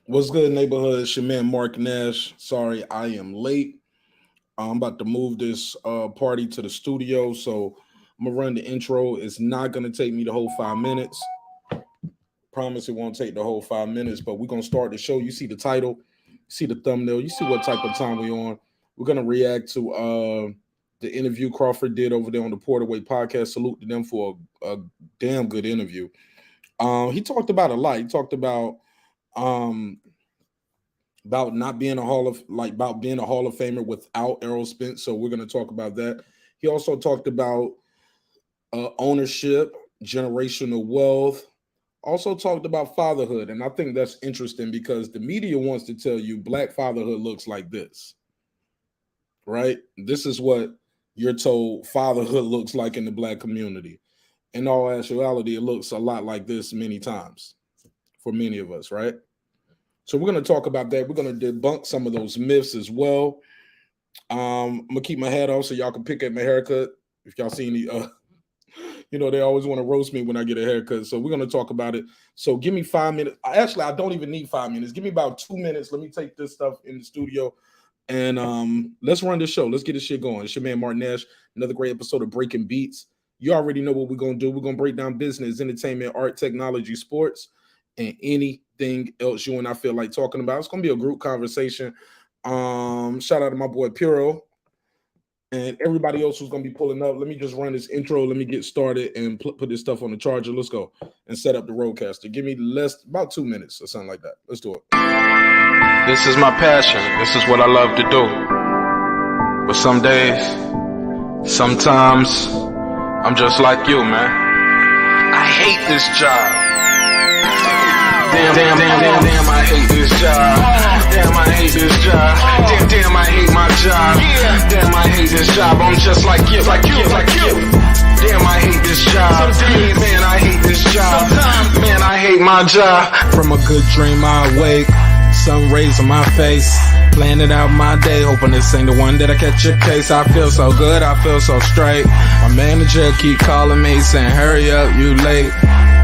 What's good, neighborhood? It's your man, Mark Nash. Sorry, I am late. I'm about to move this party to the studio, so I'm going to run the intro. It's not going to take me the whole 5 minutes. Promise it won't take the whole 5 minutes, but we're going to start the show. You see the title, you see the thumbnail, you see what type of time we're on. We're going to react to the interview Crawford did over there on the Porterway podcast. Salute to them for a damn good interview. He talked about a lot. He talked about not being about being a Hall of Famer without Errol Spence. So we're going to talk about that. He also talked about ownership, generational wealth, also talked about fatherhood. And I think that's interesting because the media wants to tell you Black fatherhood looks like this, right? This is what you're told fatherhood looks like in the Black community. In all actuality, it looks a lot like this many times for many of us, right? So we're going to talk about that. We're going to debunk some of those myths as well. I'm going to keep my hat off so y'all can pick at my haircut. If y'all see any, they always want to roast me when I get a haircut. So we're going to talk about it. So give me 5 minutes. Actually, I don't even need 5 minutes. Give me about 2 minutes. Let me take this stuff in the studio and let's run this show. Let's get this shit going. It's your man, Mark Nash. Another great episode of Breaking Beats. You already know what we're going to do. We're going to break down business, entertainment, art, technology, sports, and anything else you and I feel like talking about. It's going to be a group conversation. Shout out to my boy Puro and everybody else who's going to be pulling up. Let me just run this intro. Let me get started and put this stuff on the charger. Let's go and set up the roadcaster. Give me about 2 minutes or something like that. Let's do it. This is my passion. This is what I love to do. But some days, sometimes, I'm just like you, man. I hate this job. Damn, I hate this job. Damn, I hate this job. Damn, I hate my job. Damn, I hate this job. I'm just like you. Damn, I hate this job. Man, I hate this job. Man, I hate my job. From a good dream I awake, sun rays on my face, planning out my day, hoping this ain't the one that I catch a case. I feel so good, I feel so straight. My manager keep calling me saying, hurry up, you late.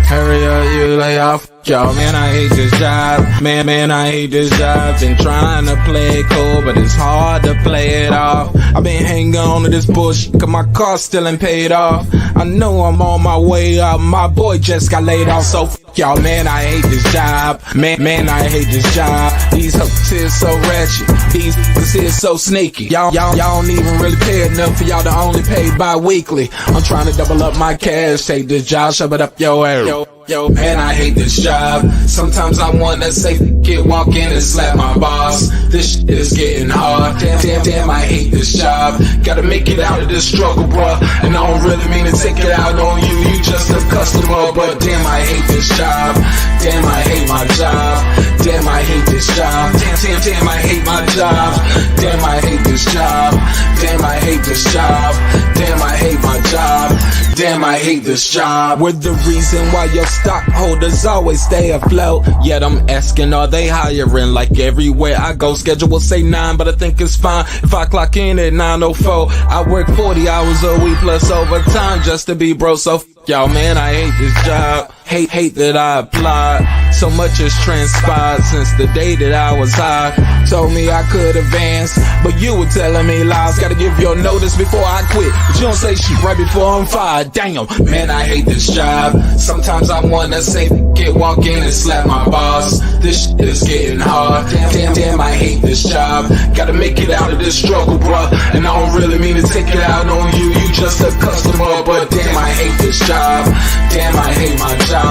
Hurry up, you lay off. Y'all, man, I hate this job. Man, I hate this job. Been trying to play it cool, but it's hard to play it off. I've been hanging on to this bullshit, cause my car still ain't paid off. I know I'm on my way up. My boy just got laid off, so y'all, man, I hate this job. Man, I hate this job. These hoes here so ratchet. These niggas here so sneaky. Y'all don't even really pay enough for y'all to only pay bi-weekly. I'm trying to double up my cash. Take this job, shove it up your area. Yo, man, I hate this job. Sometimes I wanna say, walk in and slap my boss. This shit is getting hard. Damn, I hate this job. Gotta make it out of this struggle, bruh. And I don't really mean to take it out on you. You just a customer, but damn, I hate this job. Damn, I hate my job. Damn, I hate this job. Damn, I hate my job. Damn, I hate this job. Damn, I hate this job. Damn, I hate my job. Damn, I hate this job. We're the reason why your stockholders always stay afloat. Yet I'm asking, are they hiring? Like everywhere I go, schedule will say 9, but I think it's fine if I clock in at 9:04. I work 40 hours a week plus overtime just to be bro. So y'all, man, I hate this job. Hate that I applied. So much has transpired since the day that I was high. Told me I could advance, but you were telling me lies. Gotta give your notice before I quit, but you don't say shit right before I'm fired. Damn, man, I hate this job. Sometimes I wanna say, walk in and slap my boss. This shit is getting hard. Damn, I hate this job. Gotta make it out of this struggle, bruh. And I don't really mean to take it out on you. You just a customer, but damn, I hate this job. Damn, I hate my job.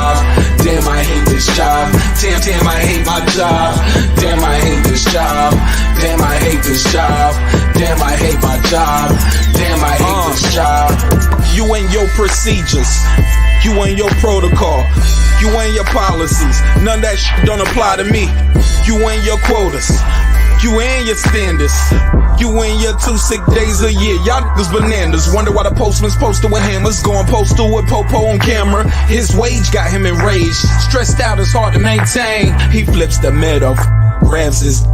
Damn, I hate this job. Damn, I hate my job. Damn, I hate this job. Damn, I hate this job. Damn, I hate my job. Damn, I hate this job. You and your procedures. You and your protocol. You and your policies. None of that shit don't apply to me. You and your quotas. You and your standards. You and your 2 sick days a year. Y'all niggas bananas. Wonder why the postman's posted with hammers. Going postal with Popo on camera. His wage got him enraged. Stressed out, it's hard to maintain. He flips the middle, grabs his.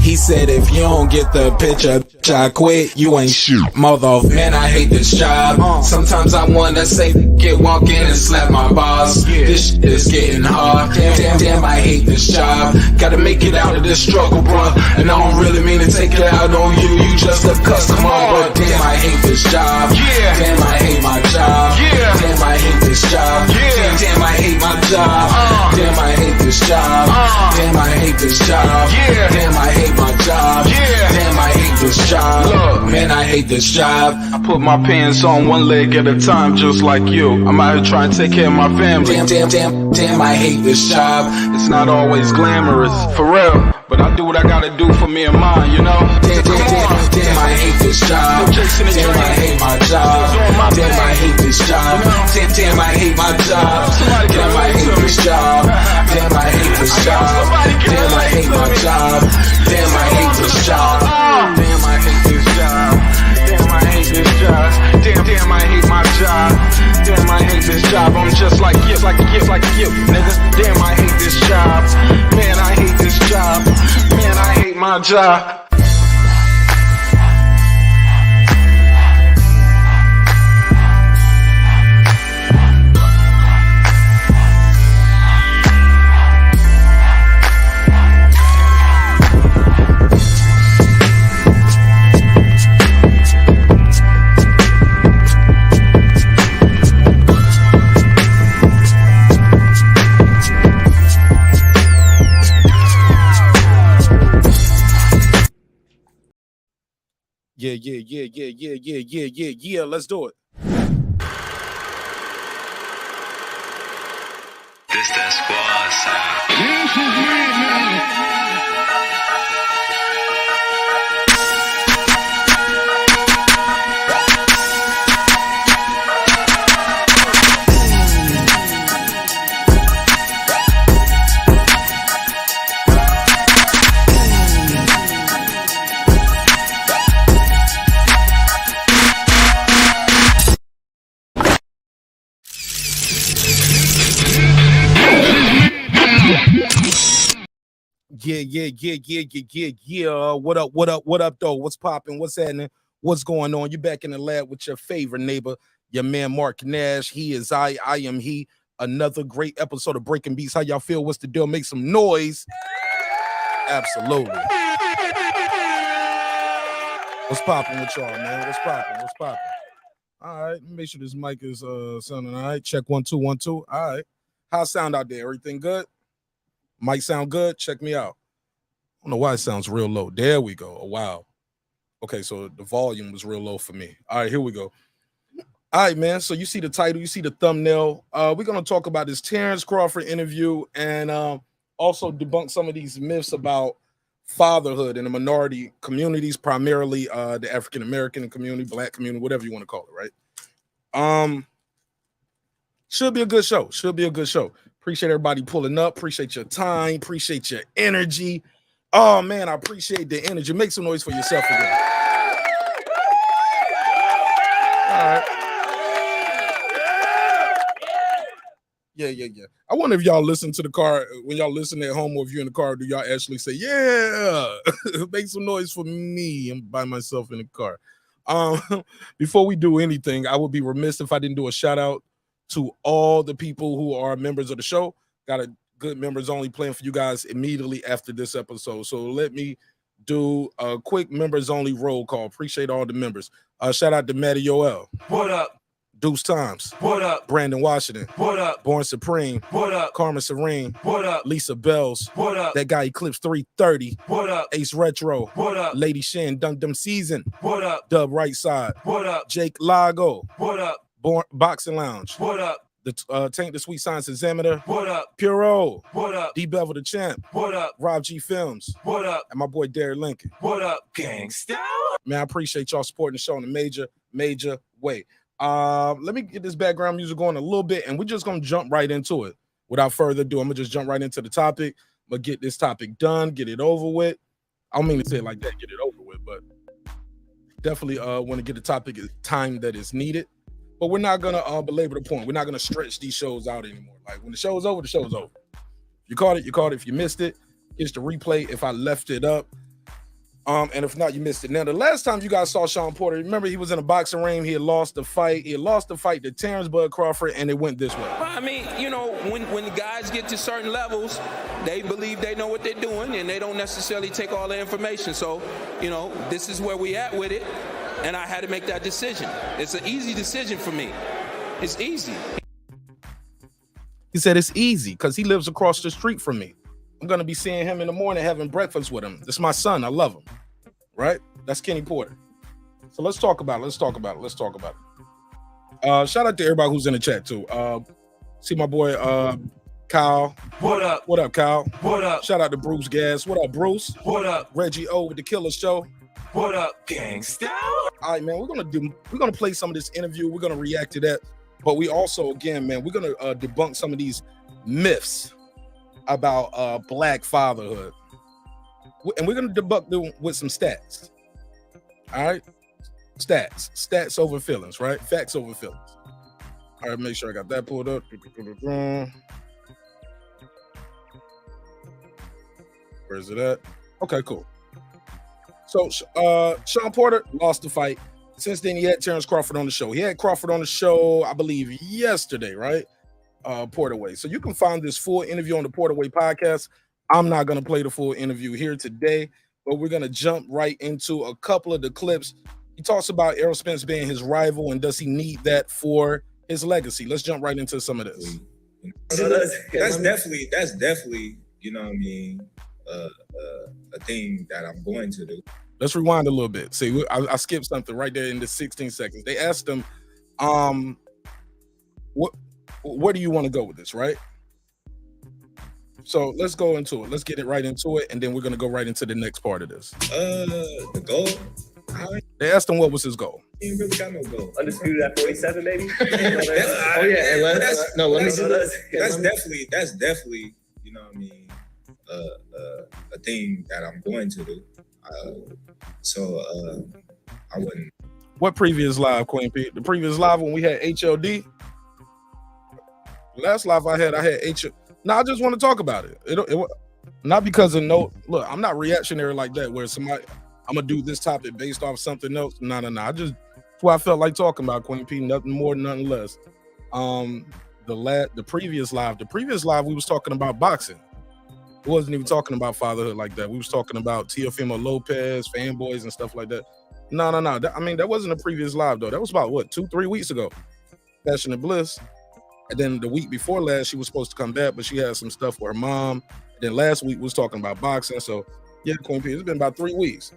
He said if you don't get the picture, I quit, you ain't shit. Mother, man, I hate this job. Sometimes I wanna say, get walk in and slap my boss. This shit is getting hard. Damn, I hate this job. Gotta make it out of this struggle, bruh. And I don't really mean to take it out on you. You just a customer, but damn, I hate this job. Damn, I hate my job. Damn, I hate this job. Damn, I hate my job. Damn, I hate this job. Damn, I hate this job. Damn, I hate my job. Damn, I hate this job. Look, man, I hate this job. I put my pants on one leg at a time, just like you. I'm out here trying to take care of my family. Damn, I hate this job. It's not always glamorous, for real. But I do what I gotta do for me and mine, you know? Damn, I hate this job. Damn, I hate my job. Damn, I hate this job. Damn, I hate my job. Damn, I hate this job. Damn, I hate this job. Damn, I hate my job. Damn, I hate this job. Damn, I hate this job. Damn, I hate this job. Damn, I hate my job. Damn, I hate this job. I'm just like you, nigga. Damn, I hate this job. Man, I hate this job. Man, I hate my job. Yeah. Let's do it. This that squad sound. Yeah. What up, though? What's popping? What's happening? What's going on? You back in the lab with your favorite neighbor, your man Mark Nash. He is I am he. Another great episode of Breaking Beats. How y'all feel? What's the deal? Make some noise. Absolutely. What's popping with y'all, man? What's popping? All right, make sure this mic is sounding all right. Check 1 2 1 2. All right. How's sound out there? Everything good? Mic sound good? Check me out. I don't know why it sounds real low. There we go. Oh, wow. Okay, so the volume was real low for me. All right, here we go. All right, man. So you see the title, you see the thumbnail. We're going to talk about this Terence Crawford interview and also debunk some of these myths about fatherhood in the minority communities, primarily the African-American community, Black community, whatever you want to call it, right? Should be a good show. Appreciate everybody pulling up. Appreciate your time. Appreciate your energy. Oh, man, I appreciate the energy. Make some noise for yourself again. All right. Yeah. I wonder if y'all listen to the car, when y'all listen at home or if you're in the car, do y'all actually say, yeah, make some noise for me? I'm by myself in the car. Before we do anything, I would be remiss if I didn't do a shout out to all the people who are members of the show. Got a good members only plan for you guys immediately after this episode. So let me do a quick members only roll call. Appreciate all the members. Shout out to Matty Yoel. What up? Deuce Times. What up? Brandon Washington. What up? Born Supreme. What up? Carmen Serene. What up? Lisa Bells. What up? That guy Eclipse 330. What up? Ace Retro. What up? Lady Shan Dunk Them Season. What up? Dub Right Side. What up? Jake Lago. What up? Born Boxing Lounge. What up? The Tank the Sweet Science Examiner. What up? Puro. What up? D Bevel the Champ. What up? Rob G Films. What up? And my boy Derek Lincoln. What up, gangsta? Man, I appreciate y'all supporting the show in a major way. Let me get this background music going a little bit, and we're just gonna jump right into it. Without further ado, I'm gonna just jump right into the topic, but get this topic done, get it over with. I don't mean to say it like that, get it over with, but definitely want to get the topic at time that is needed. But we're not gonna belabor the point. We're not gonna stretch these shows out anymore. Like when the show's over, the show's over. You caught it, you caught it. If you missed it, it's the replay. If I left it up, And if not, you missed it. Now, the last time you guys saw Sean Porter, remember he was in a boxing ring. He had lost the fight. He had lost the fight to Terence Bud Crawford, and it went this way. I mean, you know, when the guys get to certain levels, they believe they know what they're doing, and they don't necessarily take all the information. So, you know, this is where we at with it, and I had to make that decision. It's an easy decision for me. It's easy. He said it's easy because he lives across the street from me. I'm going to be seeing him in the morning, having breakfast with him. This is my son. I love him. Right? That's Kenny Porter. So let's talk about it. Shout out to everybody who's in the chat too. See my boy Kyle. What up? What up, Kyle? What up? Shout out to Bruce Gas. What up, Bruce? What up? Reggie O with the Killer Show. What up, gangsta? All right, man. We're gonna play some of this interview. We're gonna react to that. But we also, again, man, we're gonna debunk some of these myths about Black fatherhood, and we're gonna debunk them with some stats. All right, stats over feelings, right? Facts over feelings. All right, make sure I got that pulled up. Where's it at? Okay, cool. So Sean Porter lost the fight. Since then, he had Terence Crawford on the show. He had Crawford on the show, I believe, yesterday, right? Porterway. So you can find this full interview on the Porterway podcast. I'm not going to play the full interview here today, but we're going to jump right into a couple of the clips. He talks about Errol Spence being his rival, and does he need that for his legacy? Let's jump right into some of this. So that's definitely, you know what I mean, a thing that I'm going to do. Let's rewind a little bit. See, I skipped something right there in the 16 seconds. They asked him, where do you want to go with this, right? So let's go into it. Let's get it right into it, and then we're going to go right into the next part of this. The goal? They asked him what was his goal. He ain't really got no goal. Undisputed at 47, baby. That's definitely, you know what I mean, a thing that I'm going to do. I wouldn't. What previous live, Queen P? The previous live when we had HLD? Last live I had HLD. No, I just want to talk about it. It not because of look, I'm not reactionary like that where somebody, I'm going to do this topic based off something else. No. That's what I felt like talking about, Queen P. Nothing more, nothing less. The previous live we was talking about boxing. We wasn't even talking about fatherhood like that. We was talking about Teofimo Lopez, fanboys and stuff like that. No. That wasn't a previous live though. That was about 2-3 weeks ago. Passion and Bliss. And then the week before last, she was supposed to come back, but she had some stuff with her mom. And then last week we was talking about boxing. So yeah, Queen P, it's been about 3 weeks.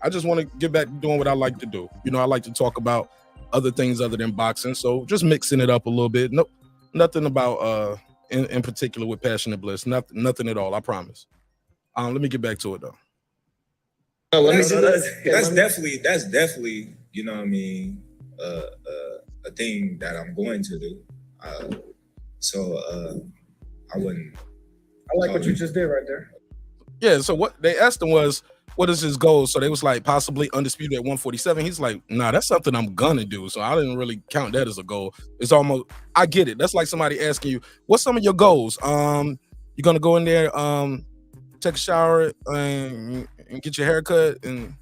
I just want to get back to doing what I like to do. You know, I like to talk about other things other than boxing. So just mixing it up a little bit. Nope, nothing about in particular with Passion and Bliss. Nothing at all, I promise. Let me get back to it though. That's definitely, you know what I mean, a thing that I'm going to do. I wouldn't. I like what you just did right there. Yeah, so what they asked him was, what is his goal? So they was like, possibly undisputed at 147. He's like, nah, that's something I'm gonna do. So I didn't really count that as a goal. It's almost, I get it. That's like somebody asking you, what's some of your goals? You're gonna go in there, take a shower and get your hair cut and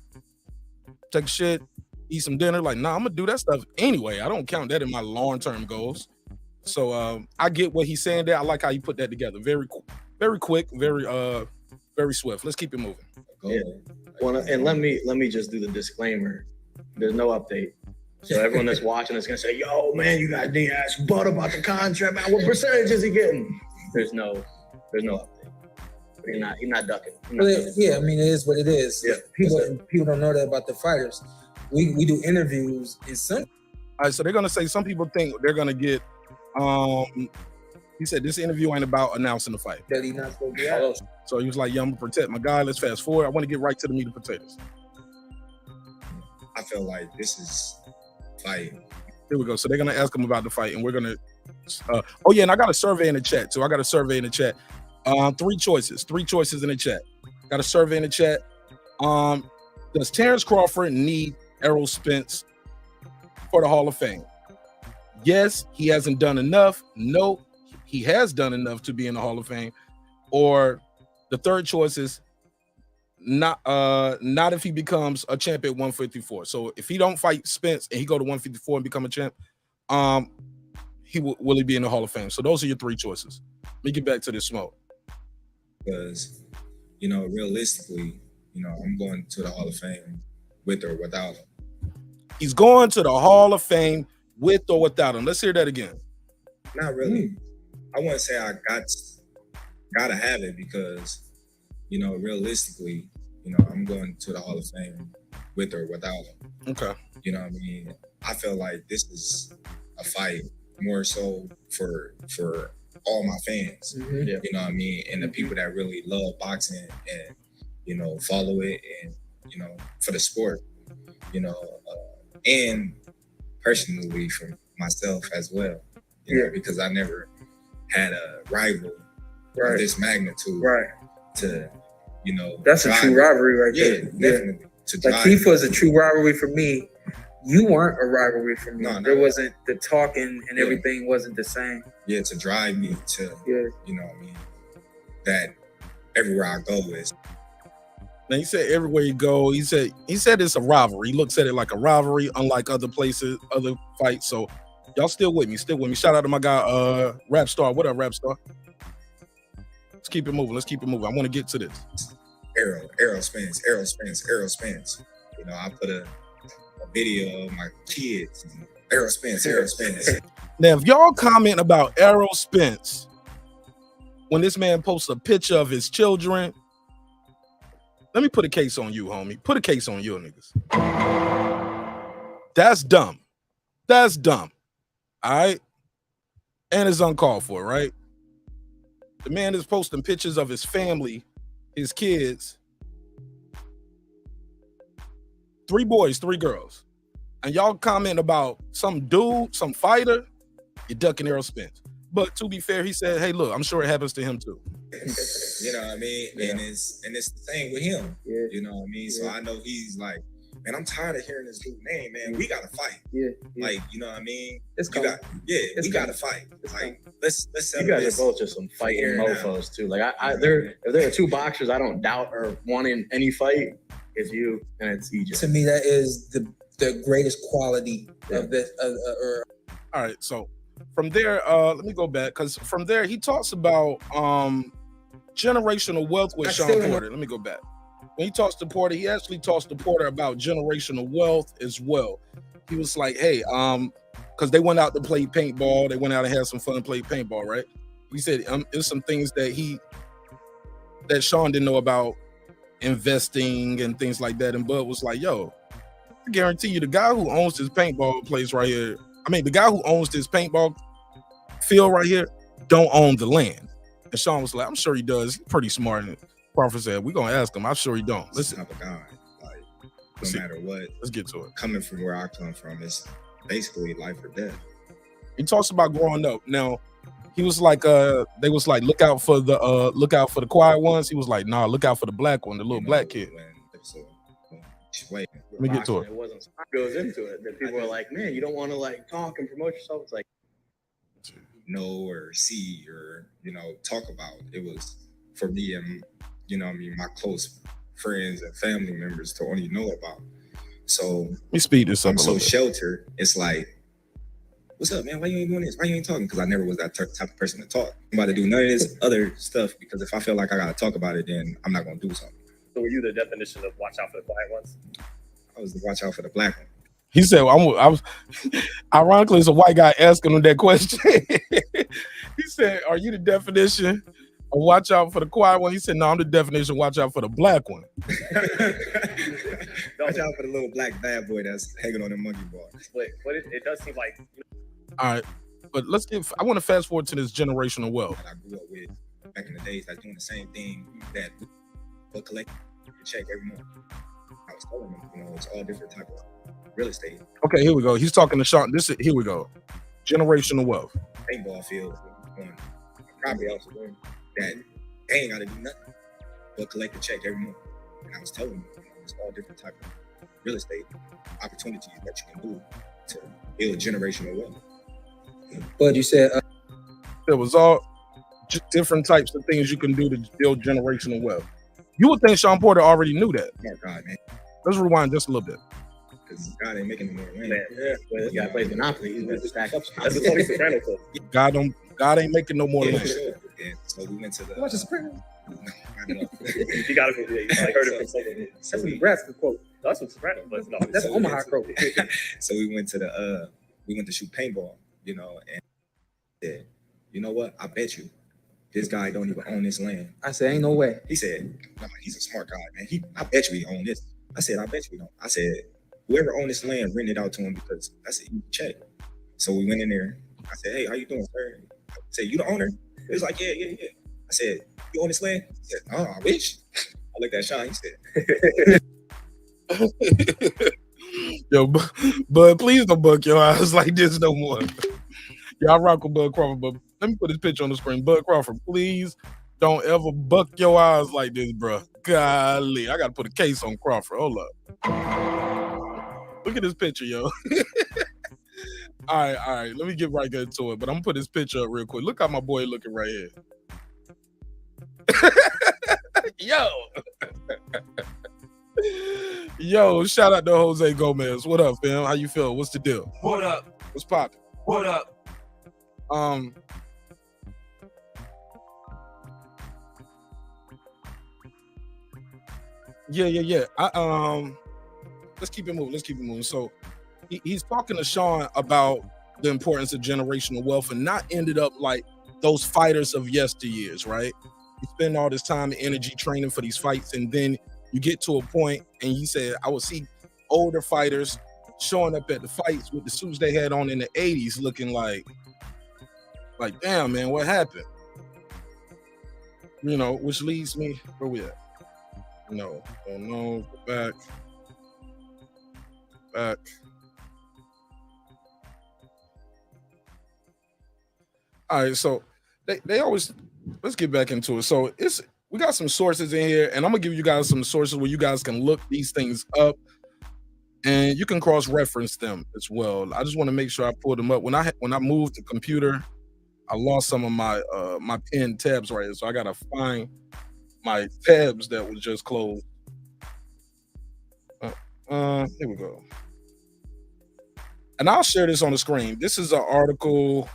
take a shit, eat some dinner. Like, nah, I'm gonna do that stuff anyway. I don't count that in my long-term goals. So I get what he's saying there. I like how you put that together. Very quick, very swift. Let's keep it moving. Yeah. Well, and let me just do the disclaimer. There's no update. So everyone that's watching is gonna say, "Yo, man, you got D-ass butt about the contract. Man, what percentage is he getting?" There's no update. He's not ducking. Yeah, I mean, it is what it is. Yeah. People don't know that about the fighters. We do interviews in some. All right, so they're gonna say some people think they're gonna get. He said this interview ain't about announcing the fight. That he not supposed to be out. So he was like, "Yeah, I'm gonna protect my guy." Let's fast forward. I want to get right to the meat and potatoes. I feel like this is fight. Here we go. So they're gonna ask him about the fight, and we're gonna. Oh yeah, and I got a survey in the chat too. I got a survey in the chat. 3 choices in the chat. Got a survey in the chat. Does Terence Crawford need Errol Spence for the Hall of Fame? Yes, he hasn't done enough. No, he has done enough to be in the Hall of Fame. Or the third choice is Not if he becomes a champ at 154. So if he don't fight Spence and he go to 154 and become a champ, will he be in the Hall of Fame? So those are your three choices. Let me get back to this smoke. Because, you know, realistically, you know, I'm going to the Hall of Fame with or without him. He's going to the Hall of Fame with or without him. Let's hear that again. Not really. I wouldn't say I gotta have it because, you know, realistically, you know, I'm going to the Hall of Fame with or without him. Okay. You know what I mean? I feel like this is a fight more so for all my fans. Mm-hmm. Yeah. You know what I mean? And the people that really love boxing and, you know, follow it and, you know, for the sport, you know, and personally for myself as well. You know, because I never had a rival of this magnitude to, you know. That's a true rivalry right there. Definitely. Like FIFA is a true rivalry for me. You weren't a rivalry for me. No, there wasn't the talking and everything wasn't the same. Yeah, to drive me to, you know what I mean, that everywhere I go is. Now he said everywhere you go, he said it's a rivalry. He looks at it like a rivalry, unlike other places, other fights. So y'all still with me. Shout out to my guy, Rap Star. What up, Rap Star? Let's keep it moving. I want to get to this. Arrow Spence. You know, I put a video of my kids. Arrow Spence. Now, if y'all comment about Arrow Spence, when this man posts a picture of his children, let me put a case on you, homie. Put a case on you niggas. That's dumb. All right? And it's uncalled for, right? The man is posting pictures of his family, his kids. 3 boys, 3 girls. And y'all comment about some dude, some fighter, you're ducking Errol Spence. But to be fair, he said, hey, look, I'm sure it happens to him too. You know what I mean? Yeah. And it's the same with him. Yeah. You know what I mean? So I know he's like, man, I'm tired of hearing this dude's name, man. We gotta fight. Yeah. Like, you know what I mean? We gotta fight. Like, let's you guys are both just some fighting mofos too. Like if there are 2 boxers I don't doubt are wanting any fight, it's you and it's EJ. To me, that is the greatest quality of this. All right, so from there, let me go back, because from there he talks about generational wealth with Sean Porter. Let me go back. When he talks to Porter, he actually talks to Porter about generational wealth as well. He was like, hey, because they went out to play paintball, they went out and had some fun, played paintball, right? He said there's some things that Sean didn't know about investing and things like that. And Bud was like, yo, I guarantee you the guy who owns this paintball place right here, the guy who owns this paintball field right here don't own the land. And Sean was like, I'm sure he does. He's pretty smart. And Crawford said, we're going to ask him. I'm sure he don't. Listen. Type of guy. Like, no matter what. Let's get to it. Coming from where I come from, it's basically life or death. He talks about growing up. Now, he was like, they was like, look out for the quiet ones. He was like, nah, look out for the black one, the little black kid. Wait, let me get to it. It wasn't goes into it. That people are like, man, you don't want to like talk and promote yourself. It's like know or see or, you know, talk about. It was for me and, you know what I mean, my close friends and family members to only know about. So let me speed this up. I'm so sheltered. It's like, what's up, man? Why you ain't doing this? Why you ain't talking? Because I never was that type of person to talk. I'm about to do none of this other stuff because if I feel like I gotta talk about it, then I'm not gonna do something. So were you the definition of watch out for the quiet ones? I was the watch out for the black one. He said, I was ironically, it's a white guy asking him that question. He said, are you the definition of watch out for the quiet one? He said, no, I'm the definition of watch out for the black one. Watch out for the little black bad boy that's hanging on the monkey bar. But it does seem like... All right, but I want to fast forward to this generational wealth. That I grew up with back in the days, that's doing the same thing that but collect your check every month. I was telling them, you know, it's all different type of real estate. Okay, here we go. He's talking to Sean. Here we go. Generational wealth. Paintball field, property also doing that. They ain't got to do nothing but collect a check every month. And I was telling them, you know, it's all different type of real estate opportunities that you can do to build generational wealth. But you said there was all different types of things you can do to build generational wealth. You would think Sean Porter already knew that. Oh God, man. Let's rewind just a little bit. Because God ain't making no more land. Yeah, but this guy plays Monopoly. He's going to stack up. That's the Tony Soprano clip. God ain't making no more Yeah, land. sure. And so we went to the. Watch the Sopranos. I don't know. You got it. I heard it from someone. That's a Nebraska quote. That's what Soprano, but no. That's So Omaha quote. So we went to shoot paintball, you know, and said, you know what? I bet you this guy don't even own this land. I said, ain't no way. He said, no, he's a smart guy, man. I bet you he own this. I said, I bet you he don't. I said, whoever owned this land, rent it out to him because that's an easy check. So we went in there. I said, hey, how you doing, sir? I said, you the owner? He was like, yeah. I said, you own this land? He said, oh, I wish. I looked at Sean. He said, Yo, Bud, please don't buck your eyes like this no more. Y'all rock with Bud Crawford, but let me put this picture on the screen. Bud Crawford, please don't ever buck your eyes like this, bro. Golly, I gotta put a case on Crawford. Hold up. Look at this picture, yo. All right. Let me get right into it, but I'm gonna put this picture up real quick. Look how my boy looking right here. Yo, shout out to Jose Gomez. What up, fam? How you feel? What's the deal? What up? What's poppin'? What up? Yeah. Let's keep it moving. So he's talking to Sean about the importance of generational wealth and not ended up like those fighters of yesteryears, right? You spend all this time and energy training for these fights, and then you get to a point and you said, I would see older fighters showing up at the fights with the suits they had on in the 80s looking like damn, man, what happened? You know, which leads me, where we at? No, go back. All right, so they always, let's get back into it. So we got some sources in here, and I'm gonna give you guys some sources where you guys can look these things up and you can cross-reference them as well. I just want to make sure I pull them up. When I moved the computer, I lost some of my my pen tabs right here, so I gotta find my tabs that was just closed. Here we go. And I'll share this on the screen. This is an article,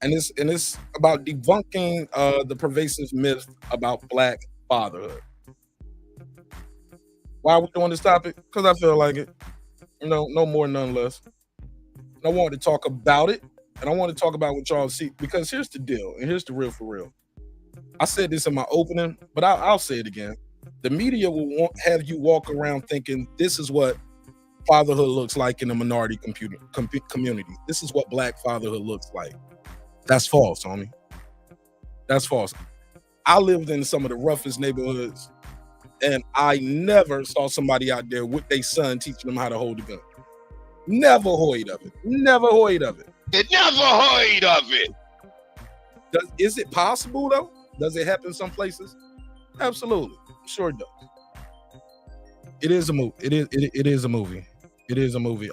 and it's about debunking the pervasive myth about Black fatherhood. Why are we doing this topic? Because I feel like it. You know, no more, none less. And I wanted to talk about it, and I want to talk about what y'all see, because here's the deal, and here's the real for real. I said this in my opening, but I'll say it again. The media will have you walk around thinking this is what fatherhood looks like in the minority community. This is what Black fatherhood looks like. That's false, homie. That's false. I lived in some of the roughest neighborhoods, and I never saw somebody out there with their son teaching them how to hold a gun. Never heard of it. Is it possible though? Does it happen some places? Absolutely. Sure it does. It is a movie. It is a movie. It is a movie.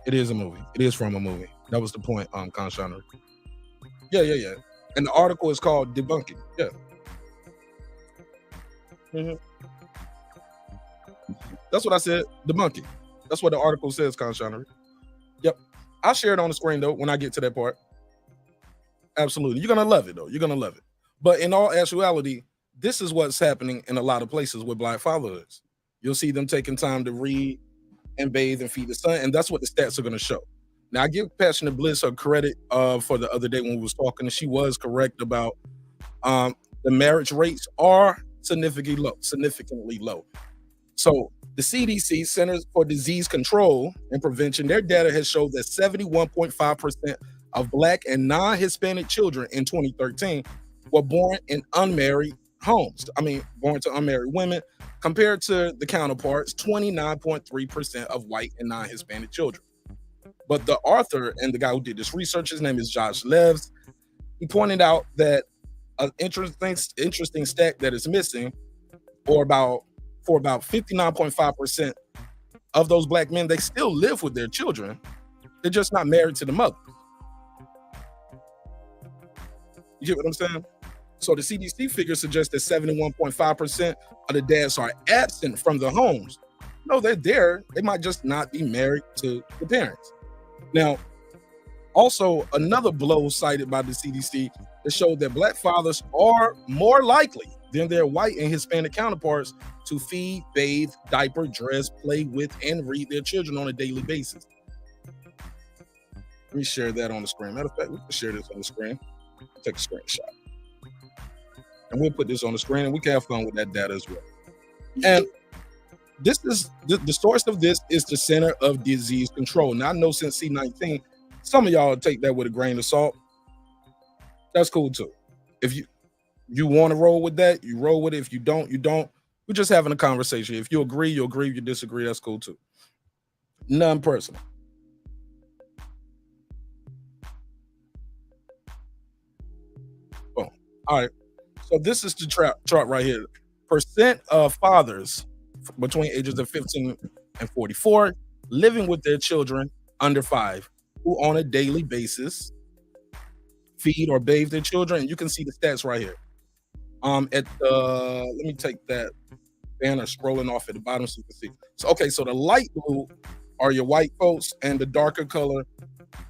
It is a movie. It is from a movie. That was the point, Conshonery. Yeah. And the article is called Debunking. Yeah. That's what I said. Debunking. That's what the article says, Conshonery. Yep. I'll share it on the screen though when I get to that part. Absolutely. You're gonna love it though. You're gonna love it. But in all actuality, this is what's happening in a lot of places with Black fatherhoods. You'll see them taking time to read and bathe and feed the son, and that's what the stats are going to show. Now, I give Passionate Bliss her credit for the other day when we was talking, and she was correct about the marriage rates are significantly low. So the CDC, Centers for Disease Control and Prevention, their data has showed that 71.5% of Black and non-Hispanic children in 2013 were born in unmarried homes. Born to unmarried women, compared to the counterparts, 29.3% of white and non-Hispanic children. But the author and the guy who did this research, his name is Josh Leves, he pointed out that an interesting stat that is missing, for about 59.5% of those Black men, they still live with their children. They're just not married to the mother. You get what I'm saying? So the CDC figures suggest that 71.5% of the dads are absent from the homes. No, they're there. They might just not be married to the parents. Now, also another blow cited by the CDC that showed that Black fathers are more likely than their white and Hispanic counterparts to feed, bathe, diaper, dress, play with, and read their children on a daily basis. Let me share that on the screen. Matter of fact, we can share this on the screen. Take a screenshot. And we'll put this on the screen and we can have fun with that data as well. And this is the source of this is the Center of Disease Control. Now I know since C19, some of y'all take that with a grain of salt. That's cool too. If you want to roll with that, you roll with it. If you don't, you don't. We're just having a conversation. If you agree, you agree. If you disagree, that's cool too. None personal. Boom. All right. So this is the chart right here. Percent of fathers between ages of 15 and 44 living with their children under 5 who on a daily basis feed or bathe their children. And you can see the stats right here. Let me take that banner scrolling off at the bottom so you can see. So okay, so the light blue are your white folks and the darker color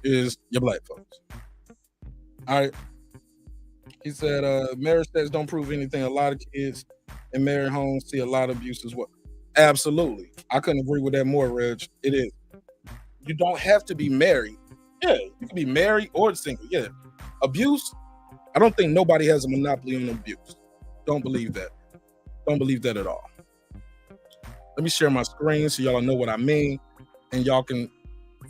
is your Black folks. All right. He said marriage stats don't prove anything. A lot of kids in married homes see a lot of abuse as well. Absolutely. I couldn't agree with that more, Reg. It is. You don't have to be married. Yeah, you can be married or single. Yeah. Abuse, I don't think nobody has a monopoly on abuse. Don't believe that. Don't believe that at all. Let me share my screen so y'all know what I mean. And y'all can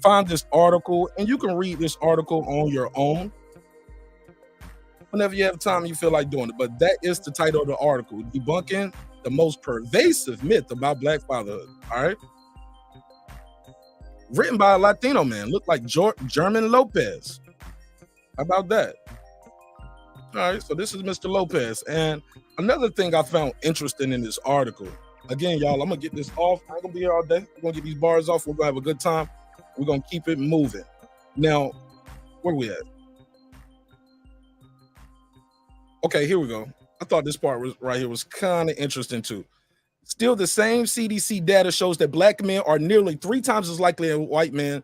find this article and you can read this article on your own whenever you have time and you feel like doing it. But that is the title of the article, Debunking the Most Pervasive Myth About Black Fatherhood. All right. Written by a Latino man, looked like German Lopez. How about that? All right, so this is Mr. Lopez. And another thing I found interesting in this article, again, y'all, I'm gonna get this off. I'm gonna be here all day. We're gonna get these bars off. We're gonna have a good time. We're gonna keep it moving. Now, where we at? Okay, here we go. I thought this part was right here was kind of interesting too. Still, the same CDC data shows that Black men are nearly 3 times as likely as white men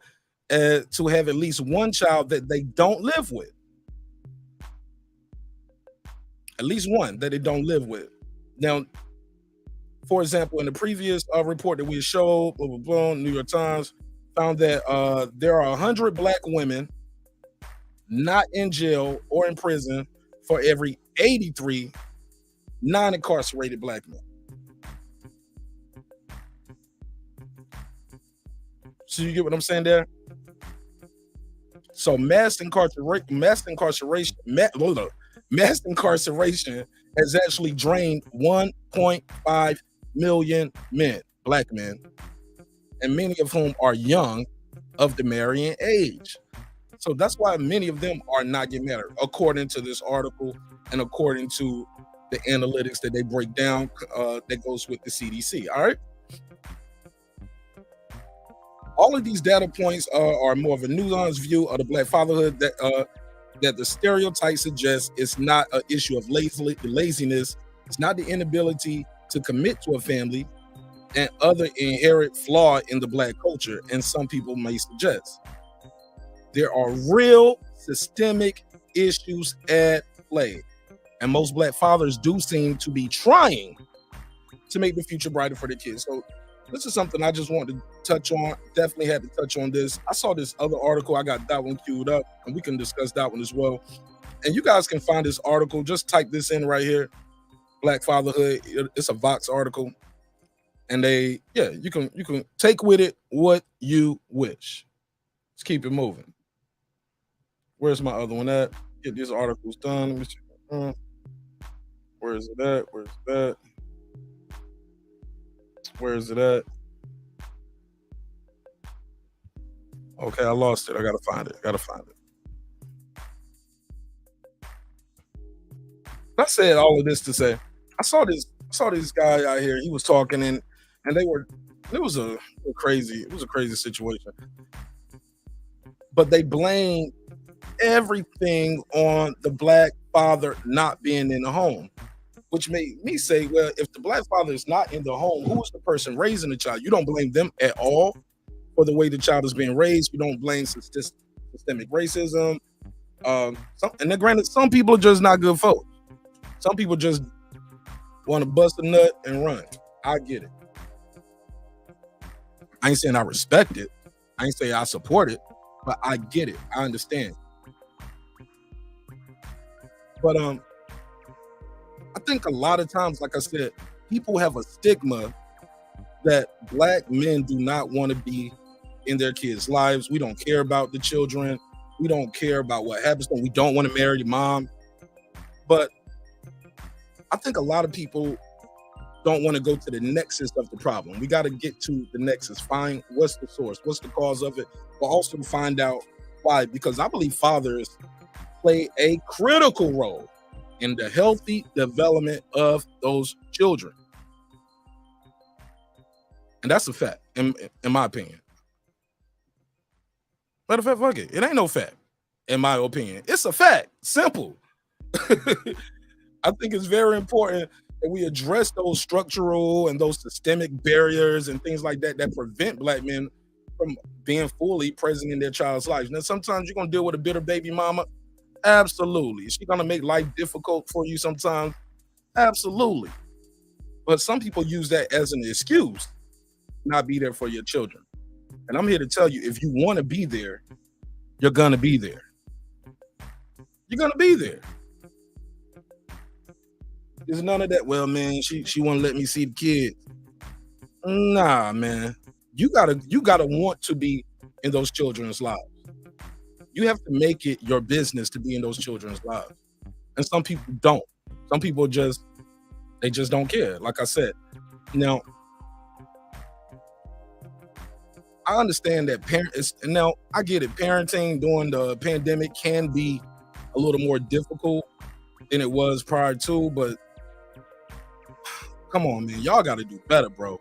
to have at least one child that they don't live with. At least one that they don't live with. Now, for example, in the previous report that we showed, blah, blah, blah, New York Times found that there are 100 Black women not in jail or in prison for every 83 non-incarcerated Black men. So you get what I'm saying there? So mass incarceration has actually drained 1.5 million men, Black men, and many of whom are young of the marrying age. So that's why many of them are not getting married, according to this article and according to the analytics that they break down that goes with the CDC. All right. All of these data points are more of a nuanced view of the Black fatherhood that the stereotype suggests it's not an issue of laziness. It's not the inability to commit to a family and other inherent flaw in the Black culture. And some people may suggest there are real systemic issues at play. And most Black fathers do seem to be trying to make the future brighter for their kids. So this is something I just wanted to touch on. Definitely had to touch on this. I saw this other article. I got that one queued up and we can discuss that one as well. And you guys can find this article. Just type this in right here, Black Fatherhood. It's a Vox article. And you can take with it what you wish. Let's keep it moving. Where's my other one at? Get these articles done. Let me see. Where is it at? Where's that? Where is it at? Okay, I lost it. I gotta find it. I said all of this to say, I saw this guy out here. He was talking and it was a crazy situation. But they blame everything on the Black father not being in the home, which made me say, well, if the black father is not in the home, who is the person raising the child? You don't blame them at all for the way the child is being raised. You don't blame systemic racism. And then granted, some people are just not good folks. Some people just want to bust a nut and run. I get it. I ain't saying I respect it. I ain't saying I support it, but I get it. I understand. But I think a lot of times, like I said, people have a stigma that black men do not want to be in their kids' lives. We don't care about the children. We don't care about what happens to them. We don't want to marry the mom. But I think a lot of people don't want to go to the nexus of the problem. We got to get to the nexus, find what's the source, what's the cause of it, but also find out why. Because I believe fathers play a critical role in the healthy development of those children. And that's a fact, in my opinion. Matter of fact, fuck it. It ain't no fact, in my opinion. It's a fact. Simple. I think it's very important that we address those structural and those systemic barriers and things like that that prevent black men from being fully present in their child's lives. Now, sometimes you're going to deal with a bitter baby mama. Absolutely. Is she going to make life difficult for you sometimes? Absolutely. But some people use that as an excuse not be there for your children. And I'm here to tell you, if you want to be there, you're going to be there. You're going to be there. There's none of that. Well, man, she won't let me see the kids. Nah, man. You gotta want to be in those children's lives. You have to make it your business to be in those children's lives. And some people don't. Some people just don't care. Like I said. Now, I understand that now I get it. Parenting during the pandemic can be a little more difficult than it was prior to, but come on, man. Y'all got to do better, bro.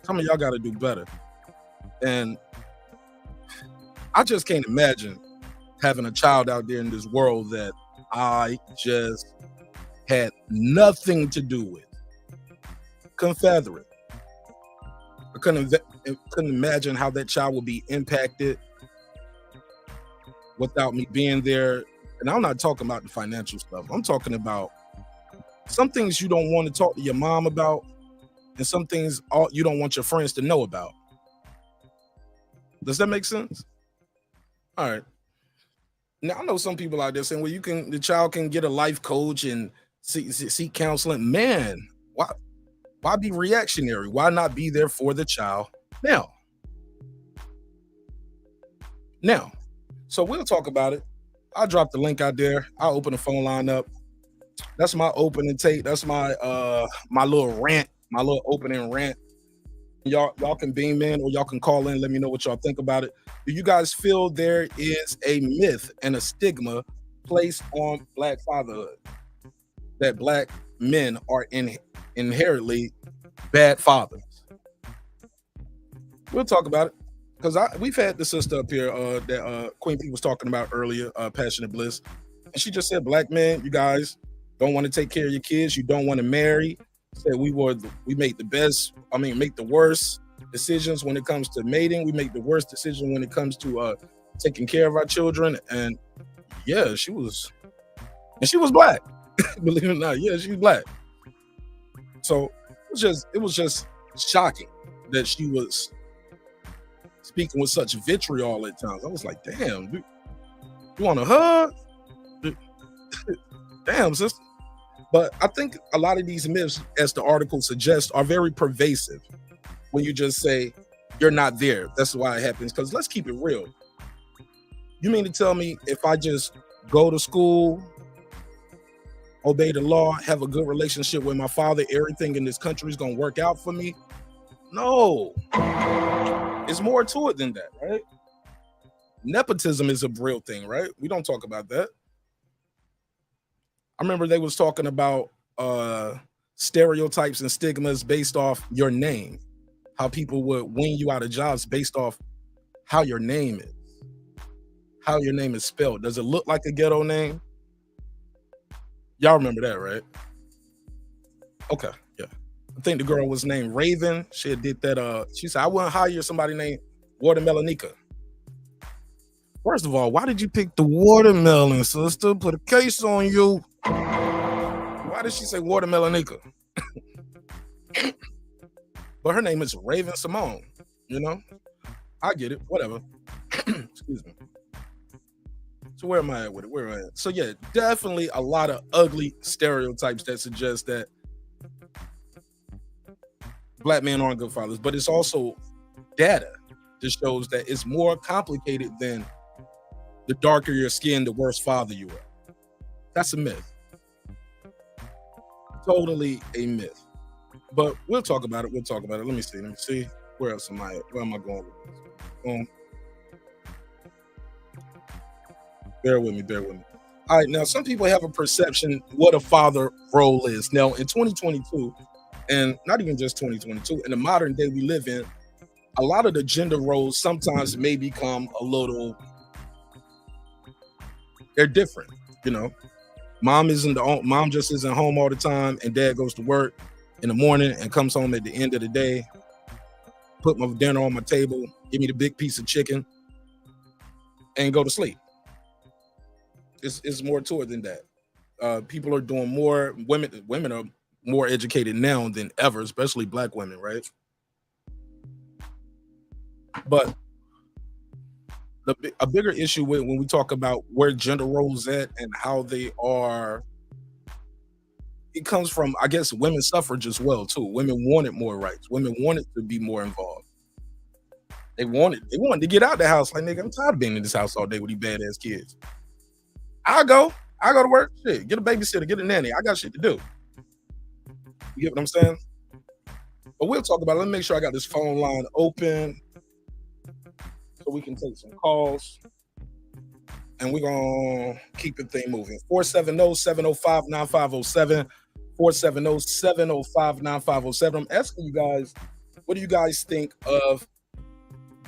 Some of y'all got to do better. And I just can't imagine having a child out there in this world that I just had nothing to do with. Couldn't fathom it. I couldn't imagine how that child would be impacted without me being there. And I'm not talking about the financial stuff. I'm talking about some things you don't want to talk to your mom about, and some things you don't want your friends to know about. Does that make sense? All right. Now I know some people out there saying, "Well, the child can get a life coach and seek counseling." Man, why be reactionary? Why not be there for the child now? So we'll talk about it. I'll drop the link out there. I'll open the phone line up. That's my opening take. That's my my little rant, my little opening rant. Y'all can beam in or y'all can call in. Let me know what y'all think about it. Do you guys feel there is a myth and a stigma placed on black fatherhood, that black men are inherently bad fathers? We'll talk about it, because we've had the sister up here that Queen P was talking about earlier, Passionate Bliss, and she just said black men, you guys don't want to take care of your kids, you don't want to marry. Said we make the worst decisions when it comes to mating. We make the worst decision when it comes to taking care of our children. And yeah, she was black. Believe it or not, yeah, she was black. So it was just shocking that she was speaking with such vitriol at times. I was like, damn, you want a hug? Damn, sister. But I think a lot of these myths, as the article suggests, are very pervasive. When you just say, you're not there, that's why it happens. Because let's keep it real. You mean to tell me if I just go to school, obey the law, have a good relationship with my father, everything in this country is going to work out for me? No. It's more to it than that, right? Nepotism is a real thing, right? We don't talk about that. I remember they was talking about stereotypes and stigmas based off your name, how people would win you out of jobs based off how your name is spelled. Does it look like a ghetto name? Y'all remember that, right? Okay, yeah. I think the girl was named Raven. She did that. She said, I wouldn't hire somebody named Watermelonica. First of all, why did you pick the watermelon, sister? Put a case on you. Why did she say Watermelonica? But her name is Raven Simone, you know? I get it, whatever. Excuse me. So where am I at with it? Where am I at? So yeah, definitely a lot of ugly stereotypes that suggest that Black men aren't good fathers, but it's also data that shows that it's more complicated than the darker your skin, the worse father you are. That's a myth. Totally a myth. But we'll talk about it. Let me see. Where else am I at? Where am I going with this? Bear with me. All right, now some people have a perception what a father role is. Now in 2022, and not even just 2022, in the modern day we live in, a lot of the gender roles sometimes may become a little, they're different, you know. Mom just isn't home all the time, and dad goes to work in the morning and comes home at the end of the day, put my dinner on my table, give me the big piece of chicken, and go to sleep. It's more to it than that. People are doing more. Women are more educated now than ever, especially Black women, right? But a bigger issue when we talk about where gender roles at and how they are, it comes from, I guess, women's suffrage as well too. Women wanted more rights. Women wanted to be more involved. They wanted to get out the house. Like, nigga, I'm tired of being in this house all day with these badass kids. I go to work. Shit, get a babysitter, get a nanny. I got shit to do. You get what I'm saying? But we'll talk about it. Let me make sure I got this phone line open so we can take some calls. And we're going to keep the thing moving. 470-705-9507. 470-705-9507. I'm asking you guys, what do you guys think of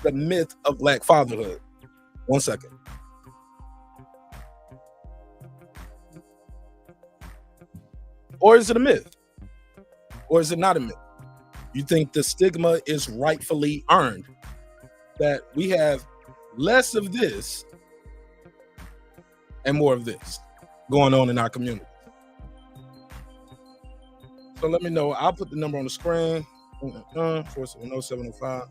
the myth of Black fatherhood? 1 second. Or is it a myth? Or is it not a myth? You think the stigma is rightfully earned? That we have less of this and more of this going on in our community. So let me know. I'll put the number on the screen. 470-705.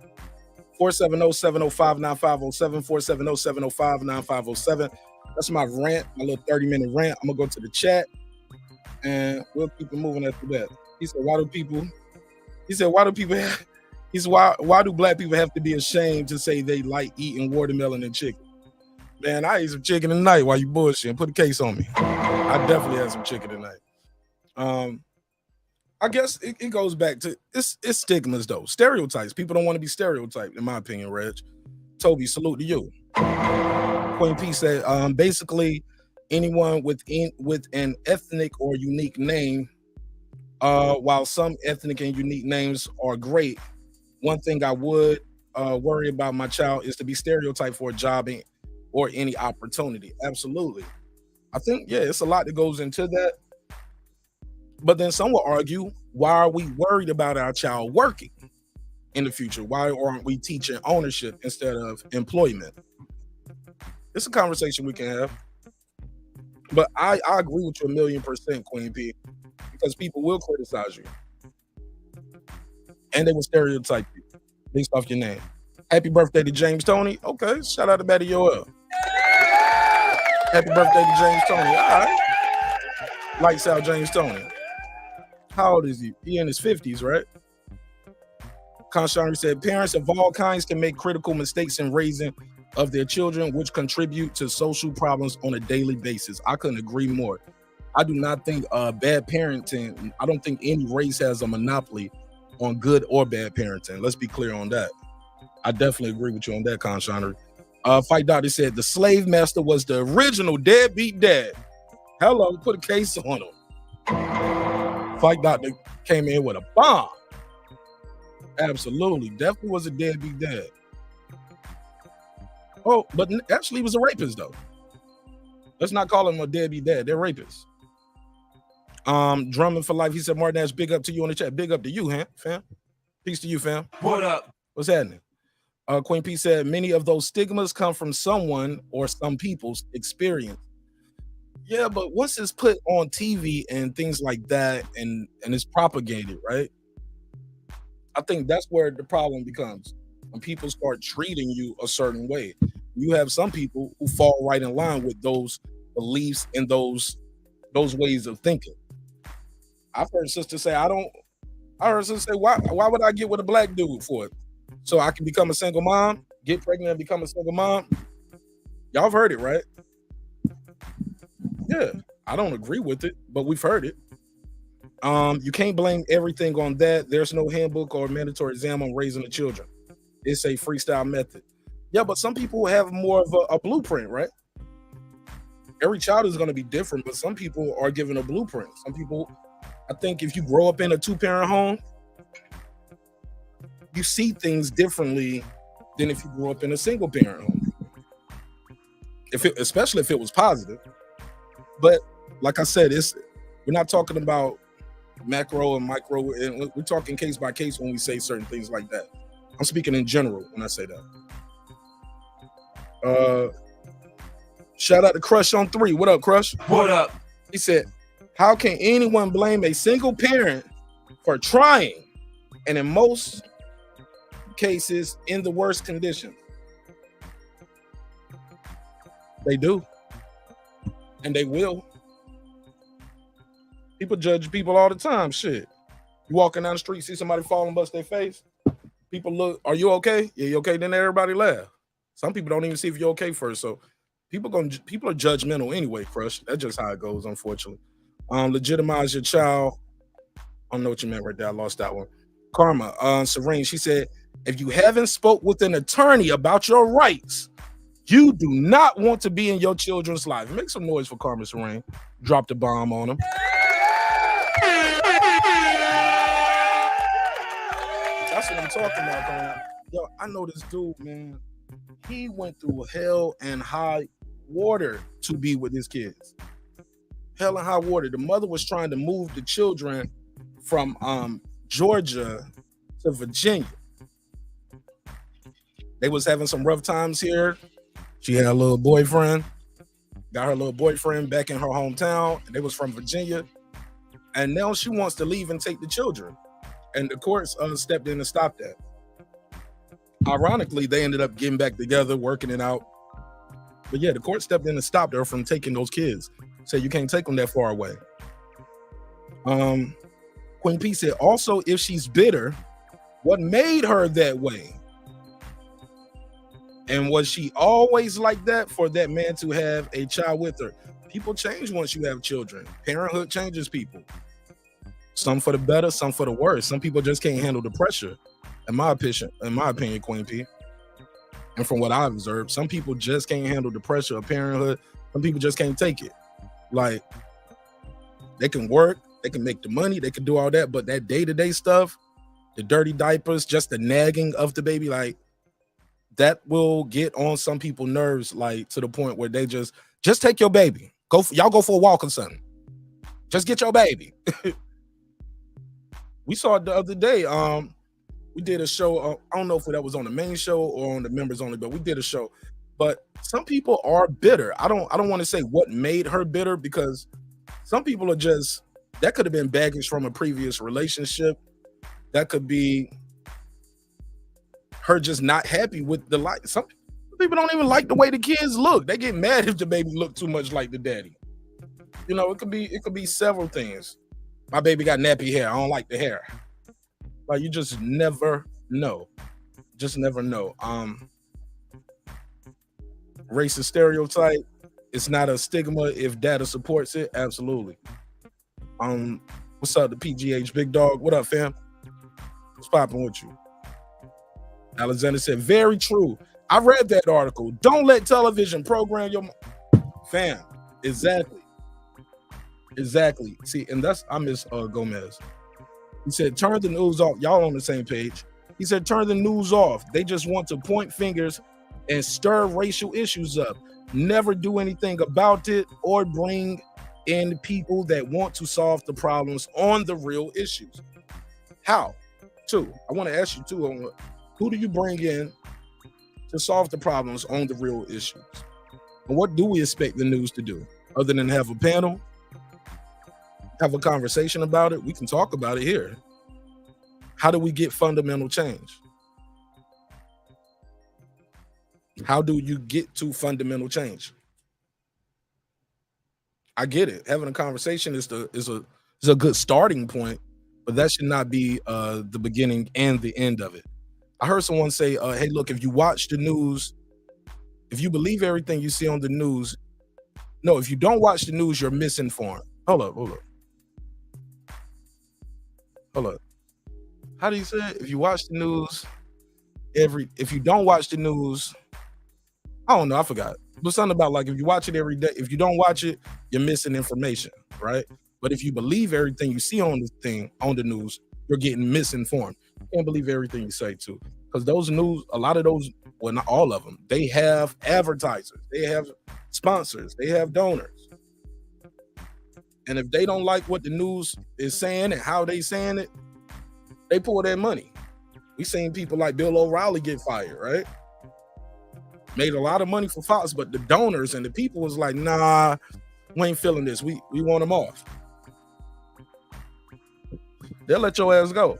470-705-9507. 470-705-9507. That's my rant, my little 30-minute rant. I'm gonna go to the chat and we'll keep it moving after that. He said, why do Black people have to be ashamed to say they like eating watermelon and chicken? Man, I ate some chicken tonight while you bullshitting. Put a case on me. I definitely had some chicken tonight. I guess it goes back to it's stigmas though. Stereotypes. People don't want to be stereotyped, in my opinion, Reg. Toby, salute to you. Queen P said, basically anyone with an ethnic or unique name, while some ethnic and unique names are great, one thing I would worry about my child is to be stereotyped for a job or any opportunity. Absolutely. I think, yeah, it's a lot that goes into that. But then some will argue, why are we worried about our child working in the future? Why aren't we teaching ownership instead of employment? It's a conversation we can have. But I agree with you 1,000,000%, Queen P, because people will criticize you. And they will stereotype you based off your name. Happy birthday to James Tony. Okay, shout out to Betty Yoel. Happy birthday to James Tony. All right. Lights out James Tony. How old is he? He in his 50s, right? Conshari said, parents of all kinds can make critical mistakes in raising of their children, which contribute to social problems on a daily basis. I couldn't agree more. I do not think bad parenting, I don't think any race has a monopoly on good or bad parenting. Let's be clear on that. I definitely agree with you on that, Conshari. Fight Doctor said, the slave master was the original deadbeat dad. Hello, put a case on him. Fight Doctor came in with a bomb. Absolutely. Definitely was a deadbeat dad. Oh, but actually he was a rapist, though. Let's not call him a deadbeat dad. They're rapists. Drumming for life. He said, Martin, big up to you on the chat. Big up to you, fam. Peace to you, fam. What up? What's happening? Queen P said, many of those stigmas come from someone or some people's experience. Yeah, but once it's put on TV and things like that, and it's propagated, right? I think that's where the problem becomes. When people start treating you a certain way. You have some people who fall right in line with those beliefs and those ways of thinking. I've heard sisters say, why would I get with a black dude for it? So I can become a single mom, get pregnant and become a single mom. Y'all have heard it, right? Yeah, I don't agree with it, but we've heard it. You can't blame everything on that. There's no handbook or mandatory exam on raising the children. It's a freestyle method. Yeah, but some people have more of a blueprint, right? Every child is going to be different, but some people are given a blueprint. Some people, I think if you grow up in a two-parent home, you see things differently than if you grew up in a single-parent home. Especially if it was positive. But like I said, we're not talking about macro and micro, and we're talking case by case when we say certain things like that. I'm speaking in general when I say that. Shout out to Crush on 3. What up, Crush? What up? He said, how can anyone blame a single parent for trying, and in most cases, in the worst conditions? They do. And they will. People judge people all the time. Shit. You walking down the street, see somebody fall and bust their face. People look, are you okay? Yeah, you okay? Then everybody laugh. Some people don't even see if you're okay first. So people are judgmental anyway, Crush. That's just how it goes, unfortunately. Legitimize your child. I don't know what you meant right there. I lost that one. Karma, Serene, she said, if you haven't spoke with an attorney about your rights, you do not want to be in your children's life. Make some noise for Karma Serene. Drop the bomb on them. That's what I'm talking about, man. Yo, I know this dude, man. He went through hell and high water to be with his kids. Hell and high water. The mother was trying to move the children from Georgia to Virginia. They was having some rough times here. She had a little boyfriend, got her little boyfriend back in her hometown, and they was from Virginia. And now she wants to leave and take the children. And the courts stepped in and stopped that. Ironically, they ended up getting back together, working it out. But yeah, the court stepped in and stopped her from taking those kids. Said you can't take them that far away. Queen P said, also, if she's bitter, what made her that way? And was she always like that for that man to have a child with her? People change once you have children. Parenthood changes people. Some for the better, some for the worse. Some people just can't handle the pressure. In my opinion, Queen P. And from what I've observed, some people just can't handle the pressure of parenthood. Some people just can't take it. Like, they can work, they can make the money, they can do all that, but that day-to-day stuff, the dirty diapers, just the nagging of the baby, like, that will get on some people's nerves, like, to the point where they just take your baby. Y'all go for a walk or something. Just get your baby. We saw it the other day. We did a show. I don't know if that was on the main show or on the members only, but we did a show. But some people are bitter. I don't want to say what made her bitter, because some people are just, that could have been baggage from a previous relationship. That could be her just not happy with the life. Some people don't even like the way the kids look. They get mad if the baby look too much like the daddy. You know, it could be several things. My baby got nappy hair. I don't like the hair. Like, you just never know. Just never know. Racist stereotype. It's not a stigma if data supports it. Absolutely. What's up, the PGH Big Dog? What up, fam? What's popping with you? Alexander said, very true. I read that article. Don't let television program your fam. Exactly. See, and I miss Gomez. He said, turn the news off. Y'all on the same page. He said, turn the news off. They just want to point fingers and stir racial issues up. Never do anything about it or bring in people that want to solve the problems on the real issues. How? Two, I want to ask you too, who do you bring in to solve the problems on the real issues? And what do we expect the news to do? Other than have a panel, have a conversation about it, we can talk about it here. How do we get fundamental change? How do you get to fundamental change? I get it. Having a conversation is a good starting point, but that should not be the beginning and the end of it. I heard someone say, hey, look, if you watch the news, if you believe everything you see on the news, no, if you don't watch the news, you're misinformed. Hold up. How do you say it? If you watch the news, if you don't watch the news, I don't know, I forgot. But something about like if you watch it every day, if you don't watch it, you're missing information, right? But if you believe everything you see on the news, you're getting misinformed. You can't believe everything you say too. Because those news, a lot of those, well, not all of them, they have advertisers, they have sponsors, they have donors. And if they don't like what the news is saying and how they saying it, they pull their money. We seen people like Bill O'Reilly get fired, right? Made a lot of money for Fox, but the donors and the people was like, nah, we ain't feeling this. We want them off. They'll let your ass go.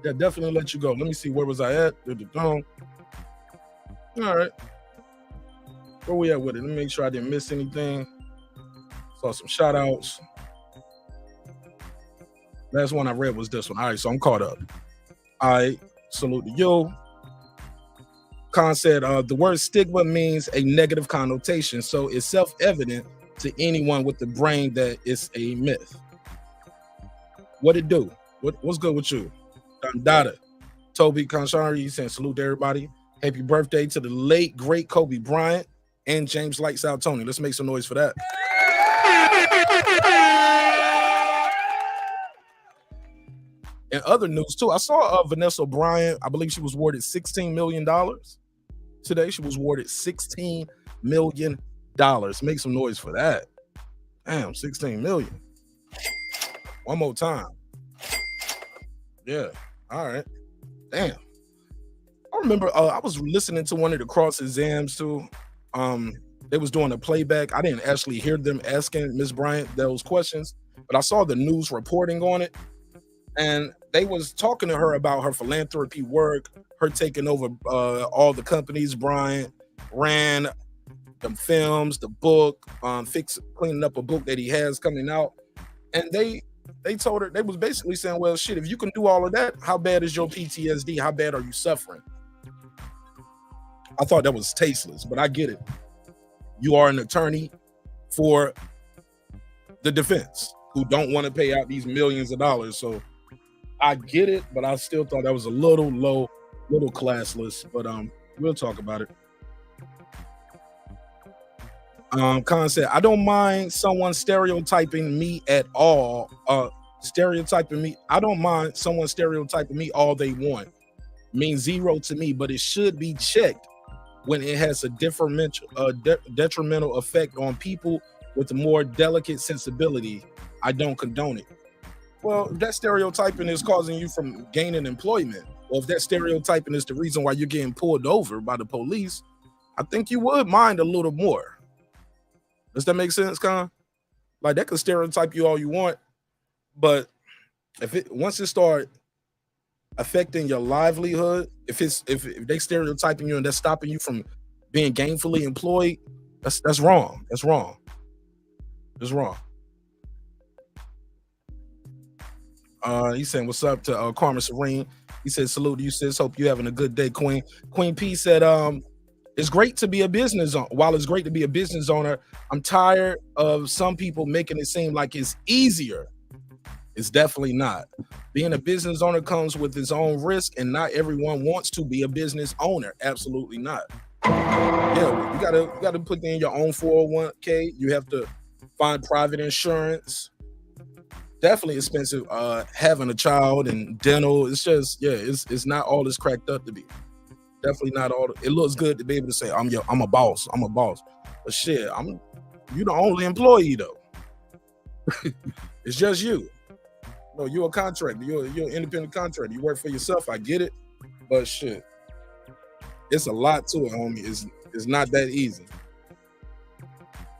They'll definitely let you go. Let me see, where was I at? All right. Where we at with it? Let me make sure I didn't miss anything. Saw some shout outs. Last one I read was this one. All right, so I'm caught up. All right, salute to you. Khan said, the word stigma means a negative connotation, so it's self-evident to anyone with the brain that it's a myth. What it do? What's good with you? Dada. Toby Conshari, he's saying salute to everybody. Happy birthday to the late, great Kobe Bryant and James Lights Out Tony. Let's make some noise for that. In other news too, I saw Vanessa Bryant. I believe she was awarded $16 million today. She was awarded $16 million. Make some noise for that. Damn, 16 million. One more time. Yeah. All right. Damn. I remember I was listening to one of the cross exams too. They was doing a playback. I didn't actually hear them asking Miss Bryant those questions, but I saw the news reporting on it. And they was talking to her about her philanthropy work, her taking over all the companies Bryant ran, the films, the book, cleaning up a book that he has coming out. And they told her, they was basically saying, well, shit, if you can do all of that, how bad is your PTSD? How bad are you suffering? I thought that was tasteless, but I get it. You are an attorney for the defense who don't want to pay out these millions of dollars. So I get it, but I still thought that was a little low, little classless, but we'll talk about it. Khan said, I don't mind someone stereotyping me at all. I don't mind someone stereotyping me all they want. Means zero to me, but it should be checked when it has a detrimental effect on people with a more delicate sensibility. I don't condone it. Well, if that stereotyping is causing you from gaining employment, or if that stereotyping is the reason why you're getting pulled over by the police, I think you would mind a little more. Does that make sense, Con? Like, that could stereotype you all you want, but once it start affecting your livelihood, if they stereotyping you and that's stopping you from being gainfully employed, that's wrong. That's wrong. It's wrong. He's saying what's up to Carmen Serene. He said salute to you, sis. Hope you having a good day, Queen. Queen P said it's great to be a business owner. While it's great to be a business owner, I'm tired of some people making it seem like it's easier. It's definitely not. Being a business owner comes with its own risk, and not everyone wants to be a business owner. Absolutely not. Yeah, you gotta put in your own 401k. You have to find private insurance. Definitely expensive having a child and dental. It's just, yeah, it's not all it's cracked up to be. Definitely not all. It looks good to be able to say I'm a boss. But shit, I'm You the only employee though. It's just you. No, you're a contractor. You're an independent contractor. You work for yourself. I get it, but shit, it's a lot to it, homie. It's not that easy.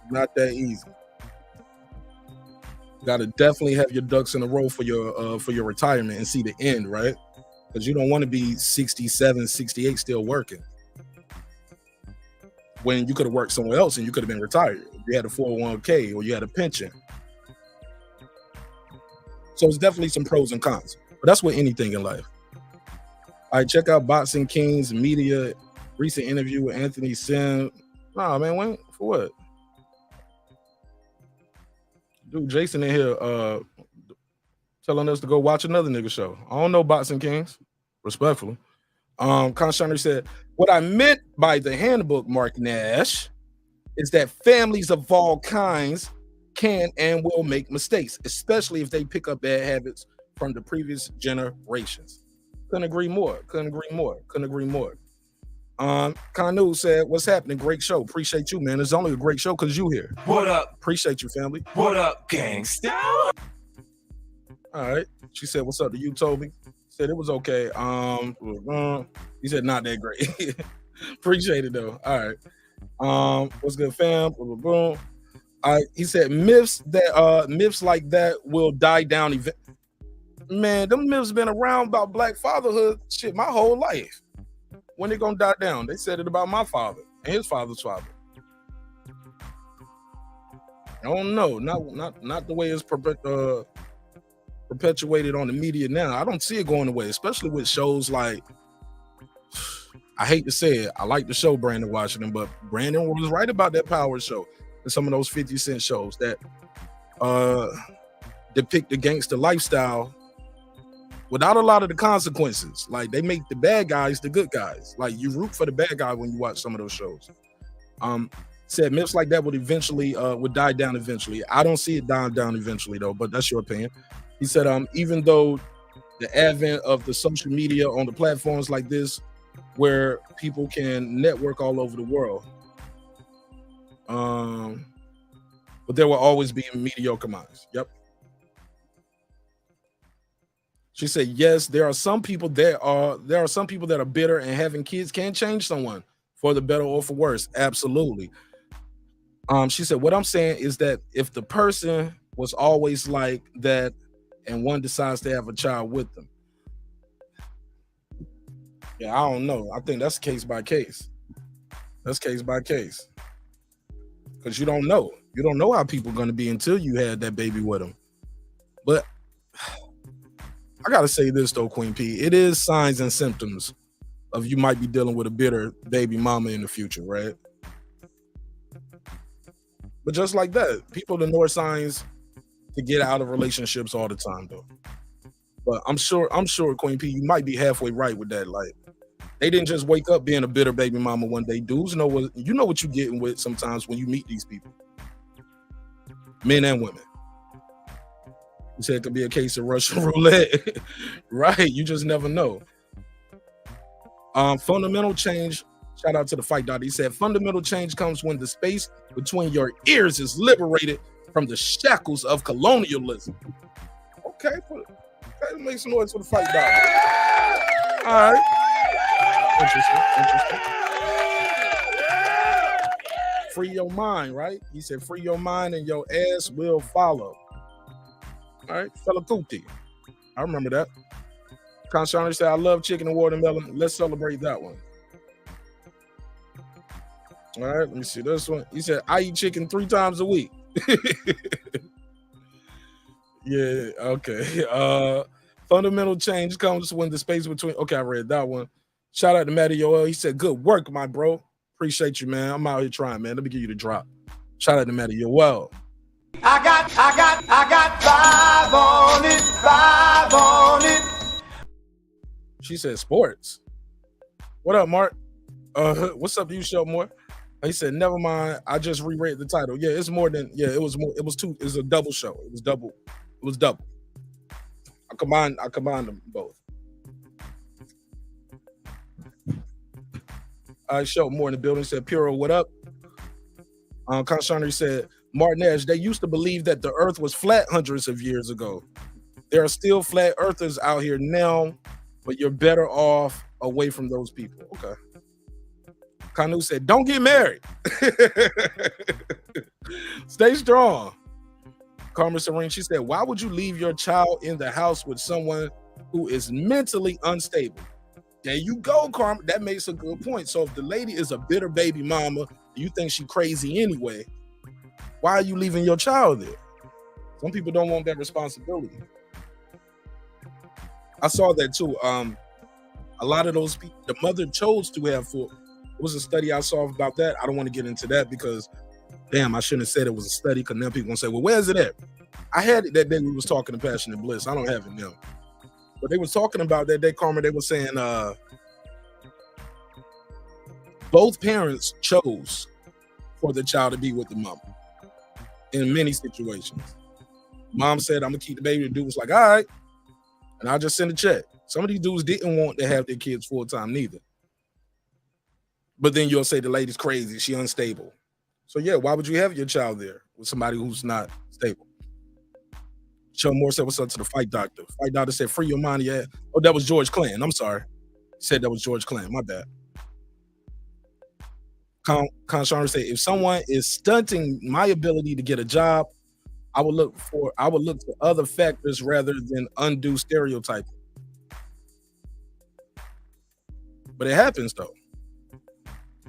Not that easy. You gotta definitely have your ducks in a row for your retirement and see the end, right? Because you don't want to be 67, 68 still working. When you could have worked somewhere else and you could have been retired. You had a 401k or you had a pension. So it's definitely some pros and cons. But that's with anything in life. All right, check out Boxing Kings Media recent interview with Anthony Sim. Nah, man, when? For what? Dude, Jason in here telling us to go watch another nigga show. I don't know Boxing Kings, respectfully. Conshiner said, what I meant by the handbook, Mark Nash, is that families of all kinds can and will make mistakes, especially if they pick up bad habits from the previous generations. Couldn't agree more. Kanu said, what's happening? Great show. Appreciate you, man. It's only a great show because you here. What up? Appreciate you, family. What up, gangsta? All right. She said, what's up to you, Toby? Said it was okay. He said not that great. Appreciate it though. All right. What's good, fam? Boom. He said myths like that will die down. Man, them myths been around about Black Fatherhood shit my whole life. When they gonna die down? They said it about my father and his father's father. I don't know. Not the way it's perpetuated on the media now. I don't see it going away, especially with shows like, I hate to say it, I like the show Brandon Washington, but Brandon was right about that Power show and some of those 50 Cent shows that depict the gangster lifestyle without a lot of the consequences. Like they make the bad guys the good guys. Like you root for the bad guy when you watch some of those shows. Said myths like that would die down eventually. I don't see it dying down eventually though, but that's your opinion. He said, even though the advent of the social media on the platforms like this, where people can network all over the world, but there will always be mediocre minds. Yep. She said, yes, there are some people that are bitter, and having kids can change someone for the better or for worse. Absolutely. She said, what I'm saying is that if the person was always like that and one decides to have a child with them, yeah, I don't know. I think that's case by case. That's case by case. Because you don't know. You don't know how people are going to be until you had that baby with them. But I got to say this, though, Queen P. It is signs and symptoms of you might be dealing with a bitter baby mama in the future, right? But just like that, people ignore signs to get out of relationships all the time, though. But I'm sure, Queen P, you might be halfway right with that. Like, they didn't just wake up being a bitter baby mama one day. Dudes know what you're getting with sometimes when you meet these people, men and women. You said it could be a case of Russian roulette, right? You just never know. Fundamental change. Shout out to the fight doctor. He said fundamental change comes when the space between your ears is liberated from the shackles of colonialism. Okay, make some noise for the fight doctor. All right. Interesting. Free your mind, right? He said free your mind and your ass will follow. All right, fella Kuti. I remember that. Conshana said, I love chicken and watermelon. Let's celebrate that one. All right, let me see this one. He said, I eat chicken 3 times a week. Yeah, okay. Fundamental change comes when the space between. Okay, I read that one. Shout out to Matty Yoel. He said, good work, my bro. Appreciate you, man. I'm out here trying, man. Let me give you the drop. Shout out to Matty Yoel. I got 5 on it. She said sports. What up, Mark? What's up to you, Shelmore? He said, never mind. I just reread the title. Yeah, it's more than, yeah, it was more, it was 2, it was a double show. It was double. I combined them both. Show more in the building. Said, Puro, what up? Conshana said, Martin Ash, they used to believe that the earth was flat hundreds of years ago. There are still flat earthers out here now, but you're better off away from those people. Okay. Kanu said, don't get married. Stay strong. Carmen Serene, she said, why would you leave your child in the house with someone who is mentally unstable? There you go, Carmen. That makes a good point. So if the lady is a bitter baby mama, you think she crazy anyway, why are you leaving your child there? Some people don't want that responsibility. I saw that too. A lot of those people, the mother chose to have four. It was a study I saw about that. I don't want to get into that because, damn, I shouldn't have said it was a study because then people gonna say, well, where's it at? I had it that day we was talking to Passionate Bliss. I don't have it now. But they were talking about that day, Carmen. They were saying both parents chose for the child to be with the mom in many situations. Mom said, I'm gonna keep the baby. The dude was like, all right. And I'll just send a check. Some of these dudes didn't want to have their kids full time neither. But then you'll say the lady's crazy, she unstable. So yeah, why would you have your child there with somebody who's not stable? Sean Moore said, what's up to the fight doctor? Fight doctor said, free your mind, yeah. Oh, that was George Clinton. I'm sorry. He said that was George Clinton. My bad. Conshar said, if someone is stunting my ability to get a job, I would look for other factors rather than undue stereotyping. But it happens though.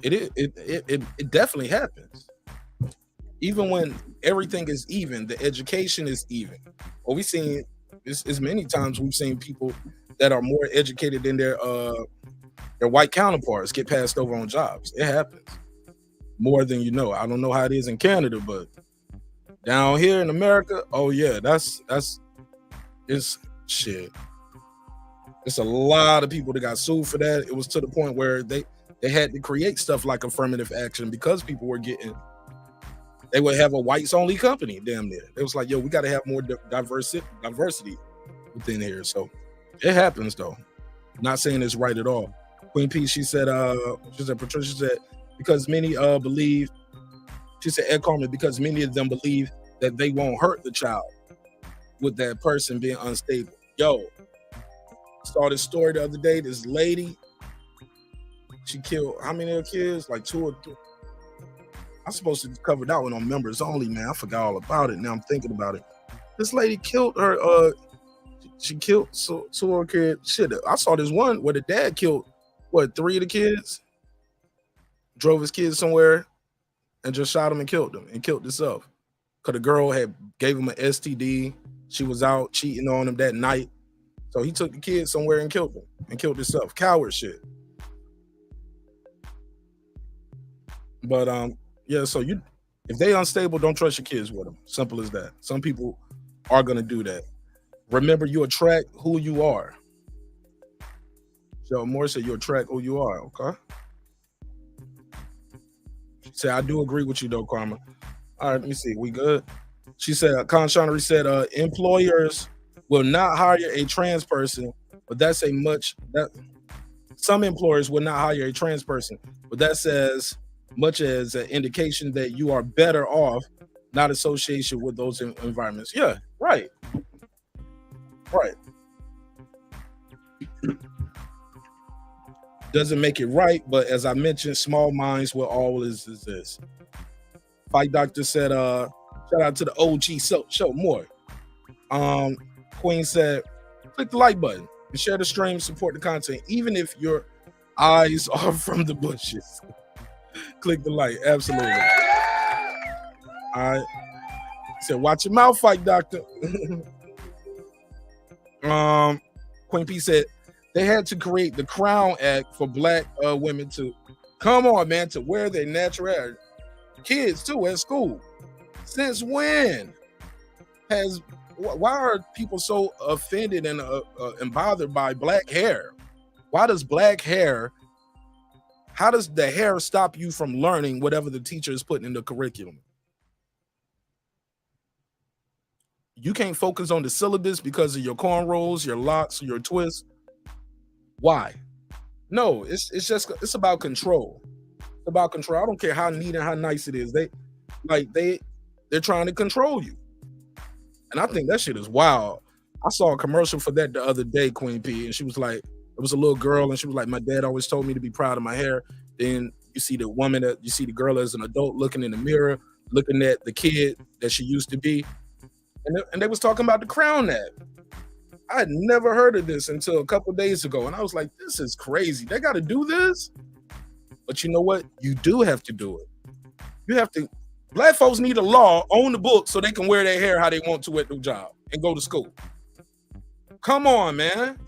It definitely happens. Even when everything is even, the education is even. Well, we've seen this many times. We've seen people that are more educated than their white counterparts get passed over on jobs. It happens more than you know. I don't know how it is in Canada, but down here in America, oh yeah, it's shit. It's a lot of people that got sued for that. It was to the point where they had to create stuff like affirmative action because people were getting. They would have a whites only company, damn near. It was like, yo, we got to have more diversity within here. So it happens though. Not saying it's right at all. Queen P, she said, Patricia said, because many believe, she said, Ed Carmen, because many of them believe that they won't hurt the child with that person being unstable. Yo, saw this story the other day. This lady, she killed how many of her kids? Like 2 or 3. I'm supposed to cover that one on members only, man. I forgot all about it. Now I'm thinking about it. This lady killed her. She killed two of her kids. Shit, I saw this one where the dad killed 3 of the kids. Drove his kids somewhere and just shot him and killed them and killed himself. Cause the girl gave him an STD. She was out cheating on him that night. So he took the kids somewhere and killed them and killed himself. Coward shit. But yeah, so if they unstable, don't trust your kids with them. Simple as that. Some people are gonna do that. Remember, you attract who you are. Joe Moore said you attract who you are, okay? She said, I do agree with you though, Karma. All right, let me see. We good? She said, Con Shonery said, employers will not hire a trans person, but that's some employers will not hire a trans person, but that says much as an indication that you are better off not association with those environments. Yeah, right. Right. Doesn't make it right, but as I mentioned, small minds will always exist. Fight Doctor said, shout out to the OG show more. Queen said, click the like button and share the stream, support the content, even if your eyes are from the bushes. Click the like, absolutely. All right. Said, watch your mouth, Fight Doctor. Queen P said, they had to create the Crown Act for Black women to come on, man, to wear their natural hair. Kids too at school. Since when why are people so offended and bothered by black hair? Why does how does the hair stop you from learning whatever the teacher is putting in the curriculum? You can't focus on the syllabus because of your cornrows, your locks, your twists. Why? No, it's about control. It's about control. I don't care how neat and how nice it is. they're trying to control you. And I think that shit is wild. I saw a commercial for that the other day, Queen P, and she was like, it was a little girl, and she was like, my dad always told me to be proud of my hair. Then you see the woman, you see the girl as an adult looking in the mirror, looking at the kid that she used to be. And they was talking about the crown that. I had never heard of this until a couple days ago. And I was like, this is crazy. They got to do this? But you know what? You do have to do it. You have to. Black folks need a law on the book so they can wear their hair how they want to at the job and go to school. Come on, man.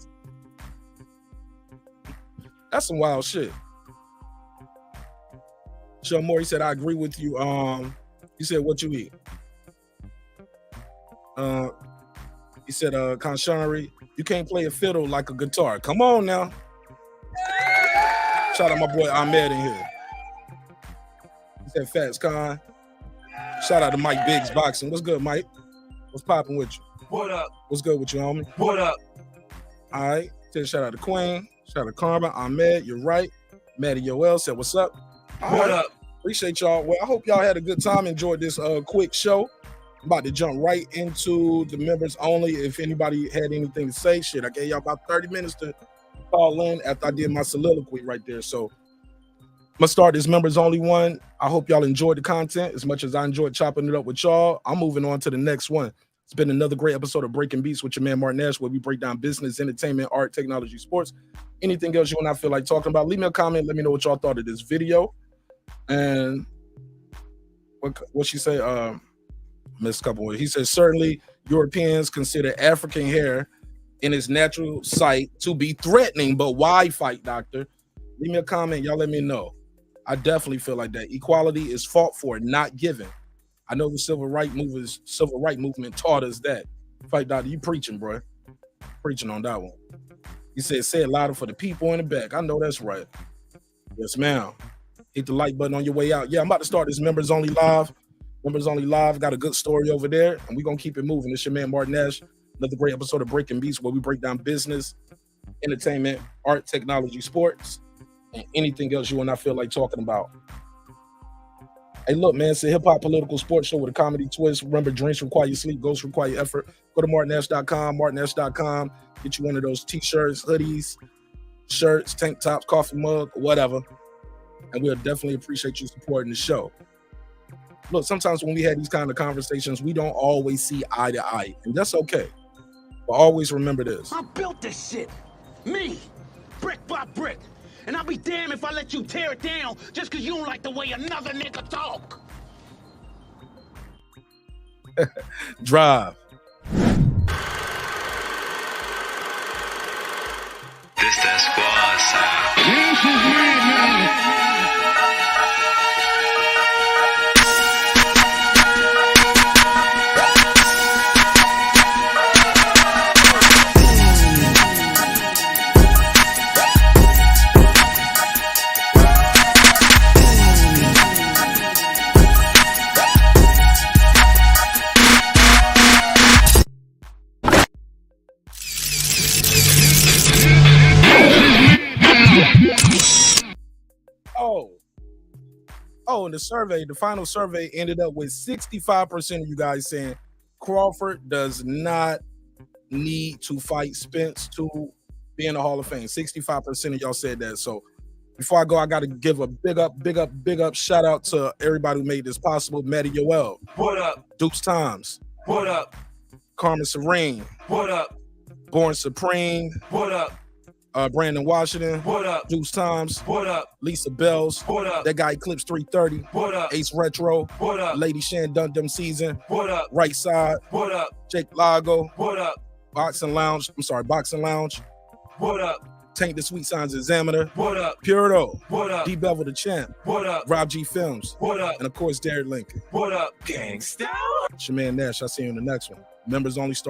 That's some wild shit. Sean Moore, he said, I agree with you. He said, what you eat? He said, Conshari, you can't play a fiddle like a guitar. Come on now. Shout out my boy Ahmed in here. He said, Fats Khan. Shout out to Mike Biggs Boxing. What's good, Mike? What's popping with you? What up? What's good with you, homie? What up? All right. Said shout out to Queen. Shout out to Karma. Ahmed, you're right. Maddie Yoel said, what's up? What up? Appreciate y'all. Well, I hope y'all had a good time. Enjoyed this quick show. I'm about to jump right into the members only. If anybody had anything to say, shit, I gave y'all about 30 minutes to call in after I did my soliloquy right there. So I'm gonna start this members only one. I hope y'all enjoyed the content as much as I enjoyed chopping it up with y'all. I'm moving on to the next one. It's been another great episode of Breaking Beats with your man Martin Nash, where we break down business, entertainment, art, technology, sports, anything else you and I feel like talking about. Leave me a comment. Let me know what y'all thought of this video. And what she say? Missed a couple words. He says certainly Europeans consider African hair in its natural site to be threatening, but why fight, doctor? Leave me a comment. Y'all let me know. I definitely feel like that. Equality is fought for, not given. I know the civil rights movement taught us that. Fight, doctor, you preaching, bro. Preaching on that one. He said, say it louder for the people in the back. I know that's right. Yes, ma'am. Hit the like button on your way out. Yeah, I'm about to start this members only live. Members only live. Got a good story over there, and we're going to keep it moving. It's your man, Martin Nash. Another great episode of Breaking Beats, where we break down business, entertainment, art, technology, sports, and anything else you and I feel like talking about. Hey, look, man, it's a hip-hop political sports show with a comedy twist. Remember, drinks require sleep, ghosts require effort. Go to martinnash.com, martinnash.com. Get you one of those T-shirts, hoodies, shirts, tank tops, coffee mug, whatever. And we'll definitely appreciate you supporting the show. Look, sometimes when we have these kind of conversations, we don't always see eye to eye, and that's okay. But always remember this. I built this shit. Me. Brick by brick. And I'll be damned if I let you tear it down just because you don't like the way another nigga talk. Drive. This that squad sound. And the final survey ended up with 65% of you guys saying Crawford does not need to fight Spence to be in the Hall of Fame. 65% of y'all said that. So before I go, I got to give a big up shout out to everybody who made this possible. Maddie Yoel. What up? Dukes Times. What up? Carmen Serene. What up? Born Supreme. What up? Brandon Washington. What up? Deuce Times. What up? Lisa Bells. What up? That guy Eclipse 330. What up? Ace Retro. What up? Lady Shan Dundum Season. What up? Right Side. What up? Jake Lago. What up? Boxing Lounge. What up? Tank the Sweet Signs Examiner. What up? Purito. What up? D Bevel the Champ. What up? Rob G Films. What up? And of course, Derek Lincoln. What up? Gangsta. It's your man Nash. I'll see you in the next one. Members only start.